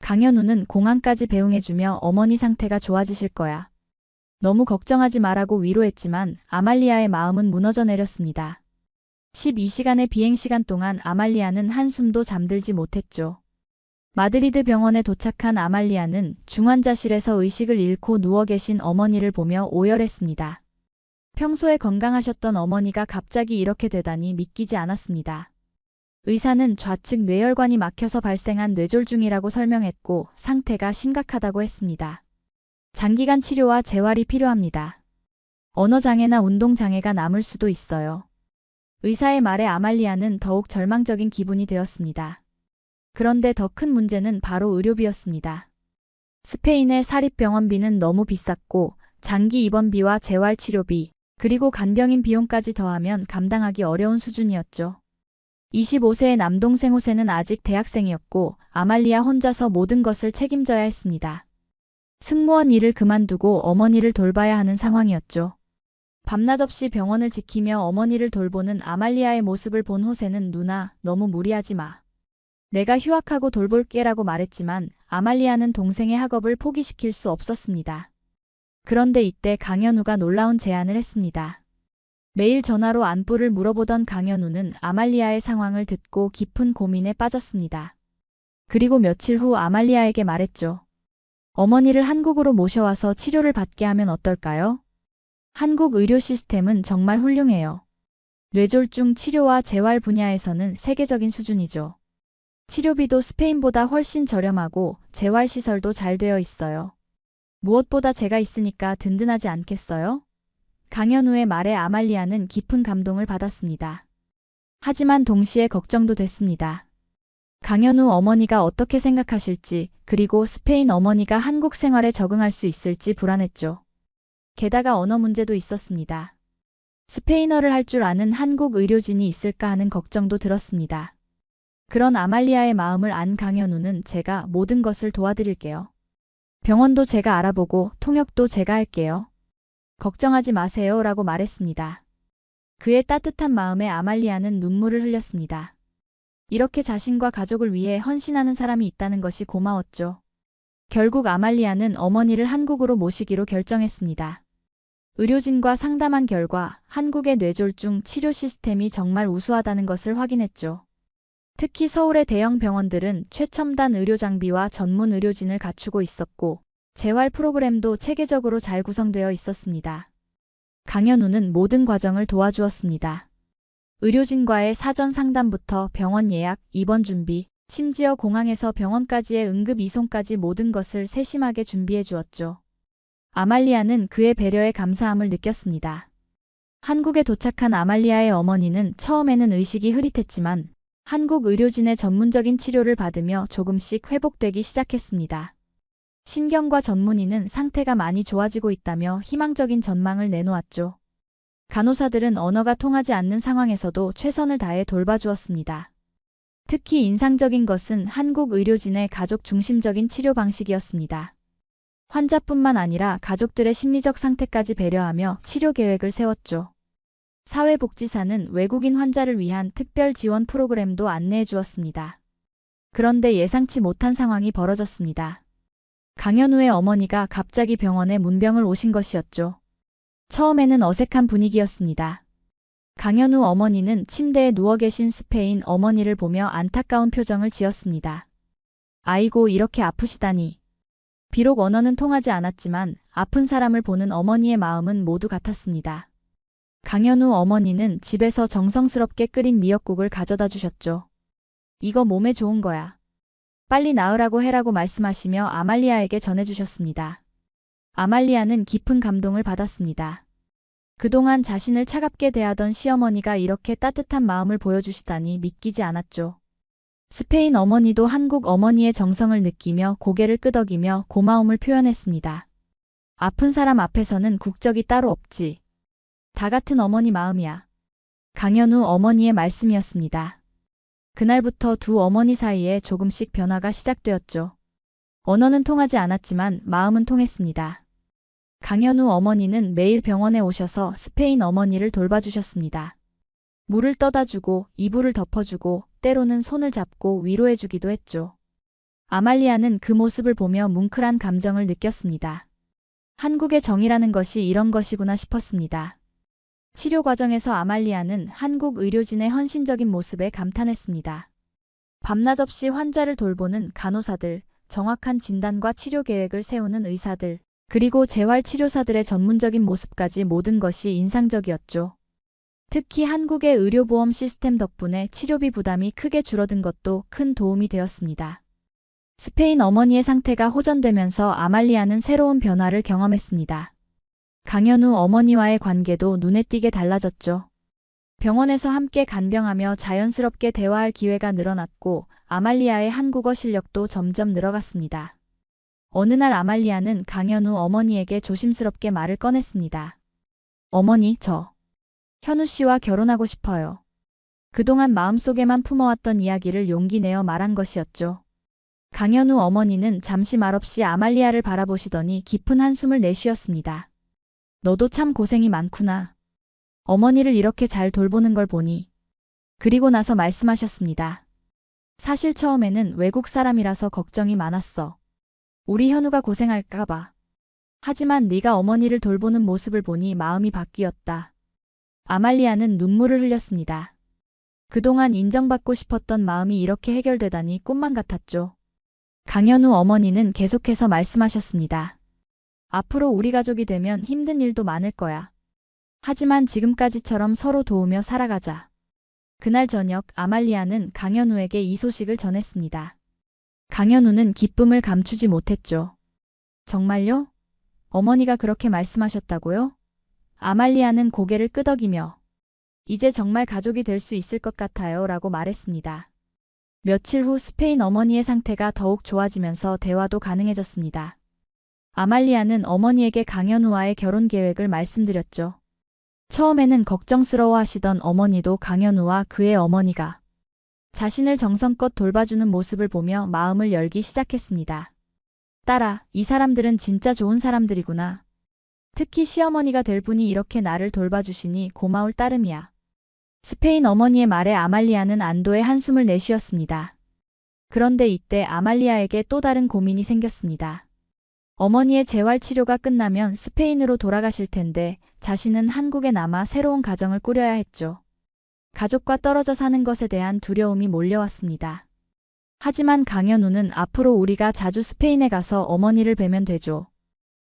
강현우는 공항까지 배웅해주며 어머니 상태가 좋아지실 거야. 너무 걱정하지 말라고 위로했지만 아말리아의 마음은 무너져 내렸습니다. 12시간의 비행시간 동안 아말리아는 한숨도 잠들지 못했죠. 마드리드 병원에 도착한 아말리아는 중환자실에서 의식을 잃고 누워 계신 어머니를 보며 오열했습니다. 평소에 건강하셨던 어머니가 갑자기 이렇게 되다니 믿기지 않았습니다. 의사는 좌측 뇌혈관이 막혀서 발생한 뇌졸중이라고 설명했고 상태가 심각하다고 했습니다. 장기간 치료와 재활이 필요합니다. 언어장애나 운동장애가 남을 수도 있어요. 의사의 말에 아말리아는 더욱 절망적인 기분이 되었습니다. 그런데 더 큰 문제는 바로 의료비였습니다. 스페인의 사립병원비는 너무 비쌌고 장기 입원비와 재활치료비, 그리고 간병인 비용까지 더하면 감당하기 어려운 수준이었죠. 25세의 남동생 호세는 아직 대학생이었고 아말리아 혼자서 모든 것을 책임져야 했습니다. 승무원 일을 그만두고 어머니를 돌봐야 하는 상황이었죠. 밤낮 없이 병원을 지키며 어머니를 돌보는 아말리아의 모습을 본 호세는 누나, 너무 무리하지 마. 내가 휴학하고 돌볼게라고 말했지만 아말리아는 동생의 학업을 포기시킬 수 없었습니다. 그런데 이때 강현우가 놀라운 제안을 했습니다. 매일 전화로 안부를 물어보던 강현우는 아말리아의 상황을 듣고 깊은 고민에 빠졌습니다. 그리고 며칠 후 아말리아에게 말했죠. 어머니를 한국으로 모셔와서 치료를 받게 하면 어떨까요? 한국 의료 시스템은 정말 훌륭해요. 뇌졸중 치료와 재활 분야에서는 세계적인 수준이죠. 치료비도 스페인보다 훨씬 저렴하고 재활시설도 잘 되어 있어요. 무엇보다 제가 있으니까 든든하지 않겠어요? 강현우의 말에 아말리아는 깊은 감동을 받았습니다. 하지만 동시에 걱정도 됐습니다. 강현우 어머니가 어떻게 생각하실지, 그리고 스페인 어머니가 한국 생활에 적응할 수 있을지 불안했죠. 게다가 언어 문제도 있었습니다. 스페인어를 할 줄 아는 한국 의료진이 있을까 하는 걱정도 들었습니다. 그런 아말리아의 마음을 안 강현우는 제가 모든 것을 도와드릴게요. 병원도 제가 알아보고 통역도 제가 할게요. 걱정하지 마세요 라고 말했습니다. 그의 따뜻한 마음에 아말리아는 눈물을 흘렸습니다. 이렇게 자신과 가족을 위해 헌신하는 사람이 있다는 것이 고마웠죠. 결국 아말리아는 어머니를 한국으로 모시기로 결정했습니다. 의료진과 상담한 결과 한국의 뇌졸중 치료 시스템이 정말 우수하다는 것을 확인했죠. 특히 서울의 대형 병원들은 최첨단 의료 장비와 전문 의료진을 갖추고 있었고 재활 프로그램도 체계적으로 잘 구성되어 있었습니다. 강현우는 모든 과정을 도와주었습니다. 의료진과의 사전 상담부터 병원 예약, 입원 준비, 심지어 공항에서 병원까지의 응급 이송까지 모든 것을 세심하게 준비해 주었죠. 아말리아는 그의 배려에 감사함을 느꼈습니다. 한국에 도착한 아말리아의 어머니는 처음에는 의식이 흐릿했지만 한국 의료진의 전문적인 치료를 받으며 조금씩 회복되기 시작했습니다. 신경과 전문의는 상태가 많이 좋아지고 있다며 희망적인 전망을 내놓았죠. 간호사들은 언어가 통하지 않는 상황에서도 최선을 다해 돌봐주었습니다. 특히 인상적인 것은 한국 의료진의 가족 중심적인 치료 방식이었습니다. 환자뿐만 아니라 가족들의 심리적 상태까지 배려하며 치료 계획을 세웠죠. 사회복지사는 외국인 환자를 위한 특별 지원 프로그램도 안내해 주었습니다. 그런데 예상치 못한 상황이 벌어졌습니다. 강현우의 어머니가 갑자기 병원에 문병을 오신 것이었죠. 처음에는 어색한 분위기였습니다. 강현우 어머니는 침대에 누워 계신 스페인 어머니를 보며 안타까운 표정을 지었습니다. 아이고, 이렇게 아프시다니. 비록 언어는 통하지 않았지만 아픈 사람을 보는 어머니의 마음은 모두 같았습니다. 강현우 어머니는 집에서 정성스럽게 끓인 미역국을 가져다 주셨죠. 이거 몸에 좋은 거야. 빨리 나으라고 해라고 말씀하시며 아말리아에게 전해주셨습니다. 아말리아는 깊은 감동을 받았습니다. 그동안 자신을 차갑게 대하던 시어머니가 이렇게 따뜻한 마음을 보여주시다니 믿기지 않았죠. 스페인 어머니도 한국 어머니의 정성을 느끼며 고개를 끄덕이며 고마움을 표현했습니다. 아픈 사람 앞에서는 국적이 따로 없지. 다 같은 어머니 마음이야. 강현우 어머니의 말씀이었습니다. 그날부터 두 어머니 사이에 조금씩 변화가 시작되었죠. 언어는 통하지 않았지만 마음은 통했습니다. 강현우 어머니는 매일 병원에 오셔서 스페인 어머니를 돌봐주셨습니다. 물을 떠다주고 이불을 덮어주고 때로는 손을 잡고 위로해주기도 했죠. 아말리아는 그 모습을 보며 뭉클한 감정을 느꼈습니다. 한국의 정이라는 것이 이런 것이구나 싶었습니다. 치료 과정에서 아말리아는 한국 의료진의 헌신적인 모습에 감탄했습니다. 밤낮 없이 환자를 돌보는 간호사들, 정확한 진단과 치료 계획을 세우는 의사들, 그리고 재활치료사들의 전문적인 모습까지 모든 것이 인상적이었죠. 특히 한국의 의료보험 시스템 덕분에 치료비 부담이 크게 줄어든 것도 큰 도움이 되었습니다. 스페인 어머니의 상태가 호전되면서 아말리아는 새로운 변화를 경험했습니다. 강현우 어머니와의 관계도 눈에 띄게 달라졌죠. 병원에서 함께 간병하며 자연스럽게 대화할 기회가 늘어났고 아말리아의 한국어 실력도 점점 늘어갔습니다. 어느 날 아말리아는 강현우 어머니에게 조심스럽게 말을 꺼냈습니다. 어머니, 저 현우 씨와 결혼하고 싶어요. 그동안 마음속에만 품어왔던 이야기를 용기 내어 말한 것이었죠. 강현우 어머니는 잠시 말없이 아말리아를 바라보시더니 깊은 한숨을 내쉬었습니다. 너도 참 고생이 많구나. 어머니를 이렇게 잘 돌보는 걸 보니. 그리고 나서 말씀하셨습니다. 사실 처음에는 외국 사람이라서 걱정이 많았어. 우리 현우가 고생할까 봐. 하지만 네가 어머니를 돌보는 모습을 보니 마음이 바뀌었다. 아말리아는 눈물을 흘렸습니다. 그동안 인정받고 싶었던 마음이 이렇게 해결되다니 꿈만 같았죠. 강현우 어머니는 계속해서 말씀하셨습니다. 앞으로 우리 가족이 되면 힘든 일도 많을 거야. 하지만 지금까지처럼 서로 도우며 살아가자. 그날 저녁 아말리아는 강현우에게 이 소식을 전했습니다. 강현우는 기쁨을 감추지 못했죠. 정말요? 어머니가 그렇게 말씀하셨다고요? 아말리아는 고개를 끄덕이며 이제 정말 가족이 될 수 있을 것 같아요 라고 말했습니다. 며칠 후 스페인 어머니의 상태가 더욱 좋아지면서 대화도 가능해졌습니다. 아말리아는 어머니에게 강현우와의 결혼 계획을 말씀드렸죠. 처음에는 걱정스러워 하시던 어머니도 강현우와 그의 어머니가 자신을 정성껏 돌봐주는 모습을 보며 마음을 열기 시작했습니다. 딸아, 이 사람들은 진짜 좋은 사람들이구나. 특히 시어머니가 될 분이 이렇게 나를 돌봐주시니 고마울 따름이야. 스페인 어머니의 말에 아말리아는 안도의 한숨을 내쉬었습니다. 그런데 이때 아말리아에게 또 다른 고민이 생겼습니다. 어머니의 재활치료가 끝나면 스페인으로 돌아가실 텐데 자신은 한국에 남아 새로운 가정을 꾸려야 했죠. 가족과 떨어져 사는 것에 대한 두려움이 몰려왔습니다. 하지만 강현우는 앞으로 우리가 자주 스페인에 가서 어머니를 뵈면 되죠.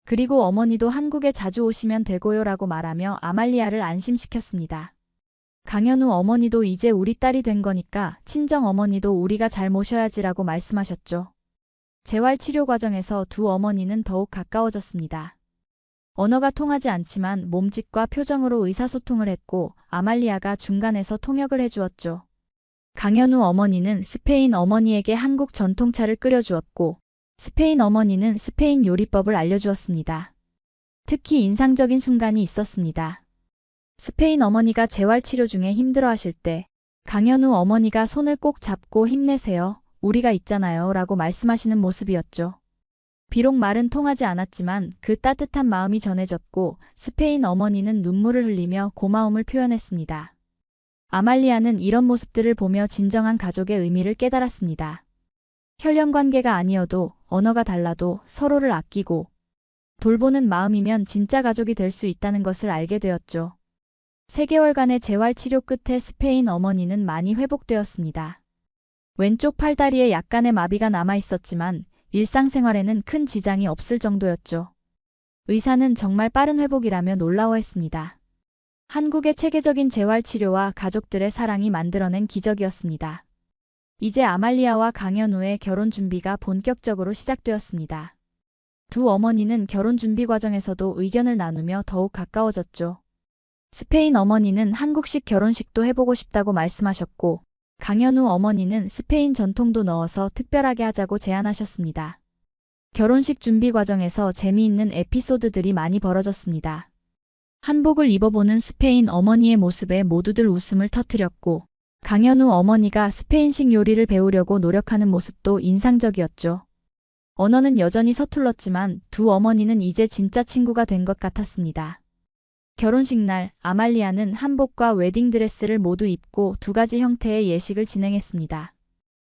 그리고 어머니도 한국에 자주 오시면 되고요 라고 말하며 아말리아를 안심시켰습니다. 강현우 어머니도 이제 우리 딸이 된 거니까 친정 어머니도 우리가 잘 모셔야지라고 말씀하셨죠. 재활치료 과정에서 두 어머니는 더욱 가까워졌습니다. 언어가 통하지 않지만 몸짓과 표정으로 의사소통을 했고 아말리아가 중간에서 통역을 해주었죠. 강현우 어머니는 스페인 어머니에게 한국 전통차를 끓여주었고 스페인 어머니는 스페인 요리법을 알려주었습니다. 특히 인상적인 순간이 있었습니다. 스페인 어머니가 재활치료 중에 힘들어하실 때 강현우 어머니가 손을 꼭 잡고 힘내세요. 우리가 있잖아요 라고 말씀하시는 모습이었죠. 비록 말은 통하지 않았지만 그 따뜻한 마음이 전해졌고 스페인 어머니는 눈물을 흘리며 고마움을 표현했습니다. 아말리아는 이런 모습들을 보며 진정한 가족의 의미를 깨달았습니다. 혈연관계가 아니어도 언어가 달라도 서로를 아끼고 돌보는 마음이면 진짜 가족이 될 수 있다는 것을 알게 되었죠. 3개월간의 재활치료 끝에 스페인 어머니는 많이 회복되었습니다. 왼쪽 팔다리에 약간의 마비가 남아 있었지만 일상생활에는 큰 지장이 없을 정도였죠. 의사는 정말 빠른 회복이라며 놀라워했습니다. 한국의 체계적인 재활치료와 가족들의 사랑이 만들어낸 기적이었습니다. 이제 아말리아와 강현우의 결혼 준비가 본격적으로 시작되었습니다. 두 어머니는 결혼 준비 과정에서도 의견을 나누며 더욱 가까워졌죠. 스페인 어머니는 한국식 결혼식도 해보고 싶다고 말씀하셨고, 강현우 어머니는 스페인 전통도 넣어서 특별하게 하자고 제안하셨습니다. 결혼식 준비 과정에서 재미있는 에피소드들이 많이 벌어졌습니다. 한복을 입어보는 스페인 어머니의 모습에 모두들 웃음을 터뜨렸고, 강현우 어머니가 스페인식 요리를 배우려고 노력하는 모습도 인상적이었죠. 언어는 여전히 서툴렀지만 두 어머니는 이제 진짜 친구가 된 것 같았습니다. 결혼식 날 아말리아는 한복과 웨딩드레스를 모두 입고 두 가지 형태의 예식을 진행했습니다.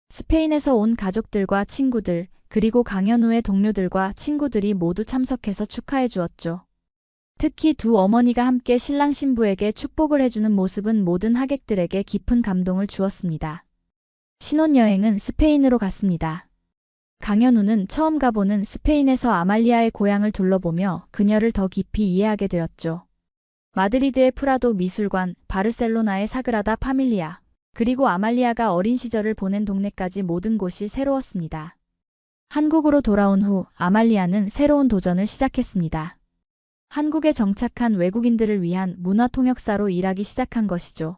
스페인에서 온 가족들과 친구들, 그리고 강현우의 동료들과 친구들이 모두 참석해서 축하해 주었죠. 특히 두 어머니가 함께 신랑 신부에게 축복을 해주는 모습은 모든 하객들에게 깊은 감동을 주었습니다. 신혼여행은 스페인으로 갔습니다. 강현우는 처음 가보는 스페인에서 아말리아의 고향을 둘러보며 그녀를 더 깊이 이해하게 되었죠. 마드리드의 프라도 미술관, 바르셀로나의 사그라다 파밀리아, 그리고 아말리아가 어린 시절을 보낸 동네까지 모든 곳이 새로웠습니다. 한국으로 돌아온 후 아말리아는 새로운 도전을 시작했습니다. 한국에 정착한 외국인들을 위한 문화통역사로 일하기 시작한 것이죠.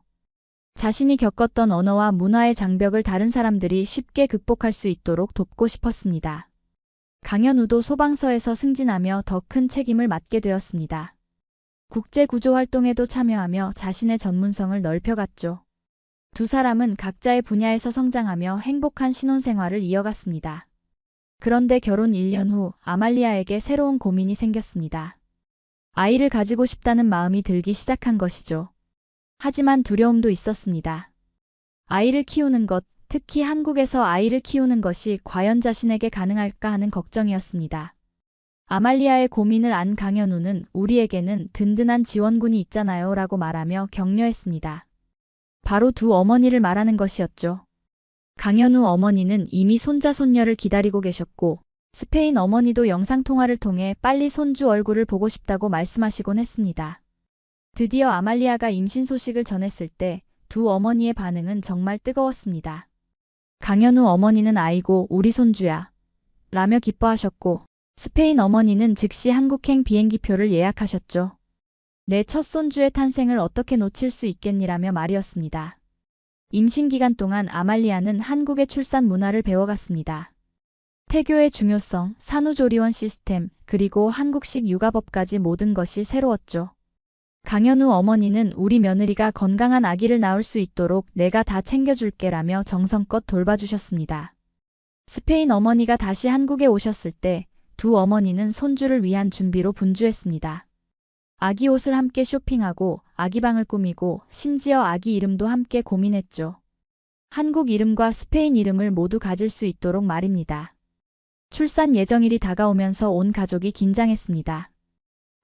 자신이 겪었던 언어와 문화의 장벽을 다른 사람들이 쉽게 극복할 수 있도록 돕고 싶었습니다. 강현우도 소방서에서 승진하며 더 큰 책임을 맡게 되었습니다. 국제구조 활동에도 참여하며 자신의 전문성을 넓혀갔죠. 두 사람은 각자의 분야에서 성장하며 행복한 신혼생활을 이어갔습니다. 그런데 결혼 1년 후 아말리아에게 새로운 고민이 생겼습니다. 아이를 가지고 싶다는 마음이 들기 시작한 것이죠. 하지만 두려움도 있었습니다. 아이를 키우는 것, 특히 한국에서 아이를 키우는 것이 과연 자신에게 가능할까 하는 걱정이었습니다. 아말리아의 고민을 안 강현우는 우리에게는 든든한 지원군이 있잖아요 라고 말하며 격려했습니다. 바로 두 어머니를 말하는 것이었죠. 강현우 어머니는 이미 손자 손녀를 기다리고 계셨고 스페인 어머니도 영상통화를 통해 빨리 손주 얼굴을 보고 싶다고 말씀하시곤 했습니다. 드디어 아말리아가 임신 소식을 전했을 때 두 어머니의 반응은 정말 뜨거웠습니다. 강현우 어머니는 아이고 우리 손주야 라며 기뻐하셨고 스페인 어머니는 즉시 한국행 비행기표를 예약하셨죠. 내 첫 손주의 탄생을 어떻게 놓칠 수 있겠니라며 말이었습니다. 임신 기간 동안 아말리아는 한국의 출산 문화를 배워갔습니다. 태교의 중요성, 산후조리원 시스템, 그리고 한국식 육아법까지 모든 것이 새로웠죠. 강현우 어머니는 우리 며느리가 건강한 아기를 낳을 수 있도록 내가 다 챙겨줄게라며 정성껏 돌봐주셨습니다. 스페인 어머니가 다시 한국에 오셨을 때 두 어머니는 손주를 위한 준비로 분주했습니다. 아기 옷을 함께 쇼핑하고 아기방을 꾸미고 심지어 아기 이름도 함께 고민했죠. 한국 이름과 스페인 이름을 모두 가질 수 있도록 말입니다. 출산 예정일이 다가오면서 온 가족이 긴장했습니다.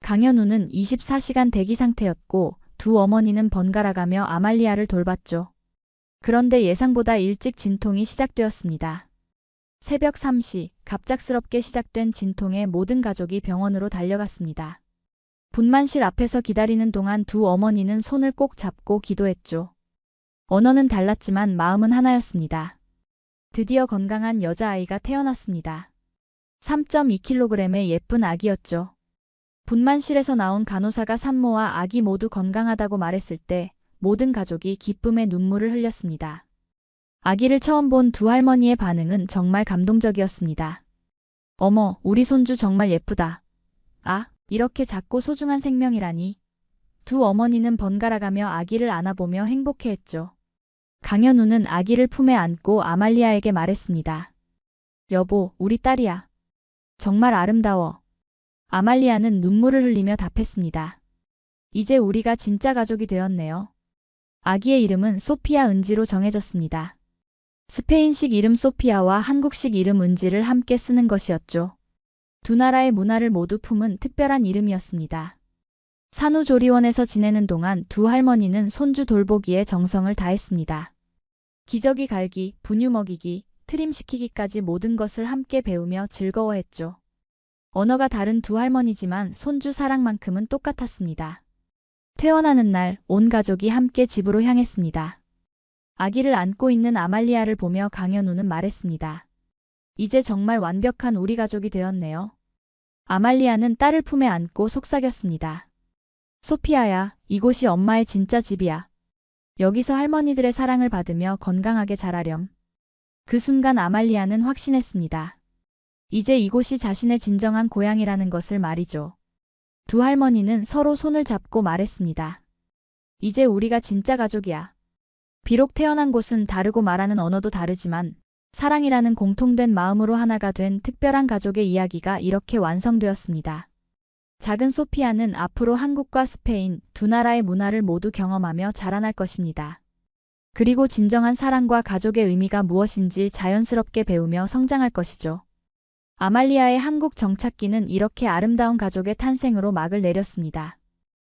강현우는 24시간 대기 상태였고 두 어머니는 번갈아가며 아말리아를 돌봤죠. 그런데 예상보다 일찍 진통이 시작되었습니다. 새벽 3시 갑작스럽게 시작된 진통에 모든 가족이 병원으로 달려갔습니다. 분만실 앞에서 기다리는 동안 두 어머니는 손을 꼭 잡고 기도했죠. 언어는 달랐지만 마음은 하나였습니다. 드디어 건강한 여자아이가 태어났습니다. 3.2kg의 예쁜 아기였죠. 분만실에서 나온 간호사가 산모와 아기 모두 건강하다고 말했을 때 모든 가족이 기쁨의 눈물을 흘렸습니다. 아기를 처음 본 두 할머니의 반응은 정말 감동적이었습니다. 어머, 우리 손주 정말 예쁘다. 아, 이렇게 작고 소중한 생명이라니. 두 어머니는 번갈아가며 아기를 안아보며 행복해했죠. 강현우는 아기를 품에 안고 아말리아에게 말했습니다. 여보, 우리 딸이야. 정말 아름다워. 아말리아는 눈물을 흘리며 답했습니다. 이제 우리가 진짜 가족이 되었네요. 아기의 이름은 소피아 은지로 정해졌습니다. 스페인식 이름 소피아와 한국식 이름 은지를 함께 쓰는 것이었죠. 두 나라의 문화를 모두 품은 특별한 이름이었습니다. 산후조리원에서 지내는 동안 두 할머니는 손주 돌보기에 정성을 다했습니다. 기저귀 갈기, 분유 먹이기, 트림시키기까지 모든 것을 함께 배우며 즐거워했죠. 언어가 다른 두 할머니지만 손주 사랑만큼은 똑같았습니다. 퇴원하는 날 온 가족이 함께 집으로 향했습니다. 아기를 안고 있는 아말리아를 보며 강현우는 말했습니다. 이제 정말 완벽한 우리 가족이 되었네요. 아말리아는 딸을 품에 안고 속삭였습니다. 소피아야, 이곳이 엄마의 진짜 집이야. 여기서 할머니들의 사랑을 받으며 건강하게 자라렴. 그 순간 아말리아는 확신했습니다. 이제 이곳이 자신의 진정한 고향이라는 것을 말이죠. 두 할머니는 서로 손을 잡고 말했습니다. 이제 우리가 진짜 가족이야. 비록 태어난 곳은 다르고 말하는 언어도 다르지만 사랑이라는 공통된 마음으로 하나가 된 특별한 가족의 이야기가 이렇게 완성되었습니다. 작은 소피아는 앞으로 한국과 스페인 두 나라의 문화를 모두 경험하며 자라날 것입니다. 그리고 진정한 사랑과 가족의 의미가 무엇인지 자연스럽게 배우며 성장할 것이죠. 아말리아의 한국 정착기는 이렇게 아름다운 가족의 탄생으로 막을 내렸습니다.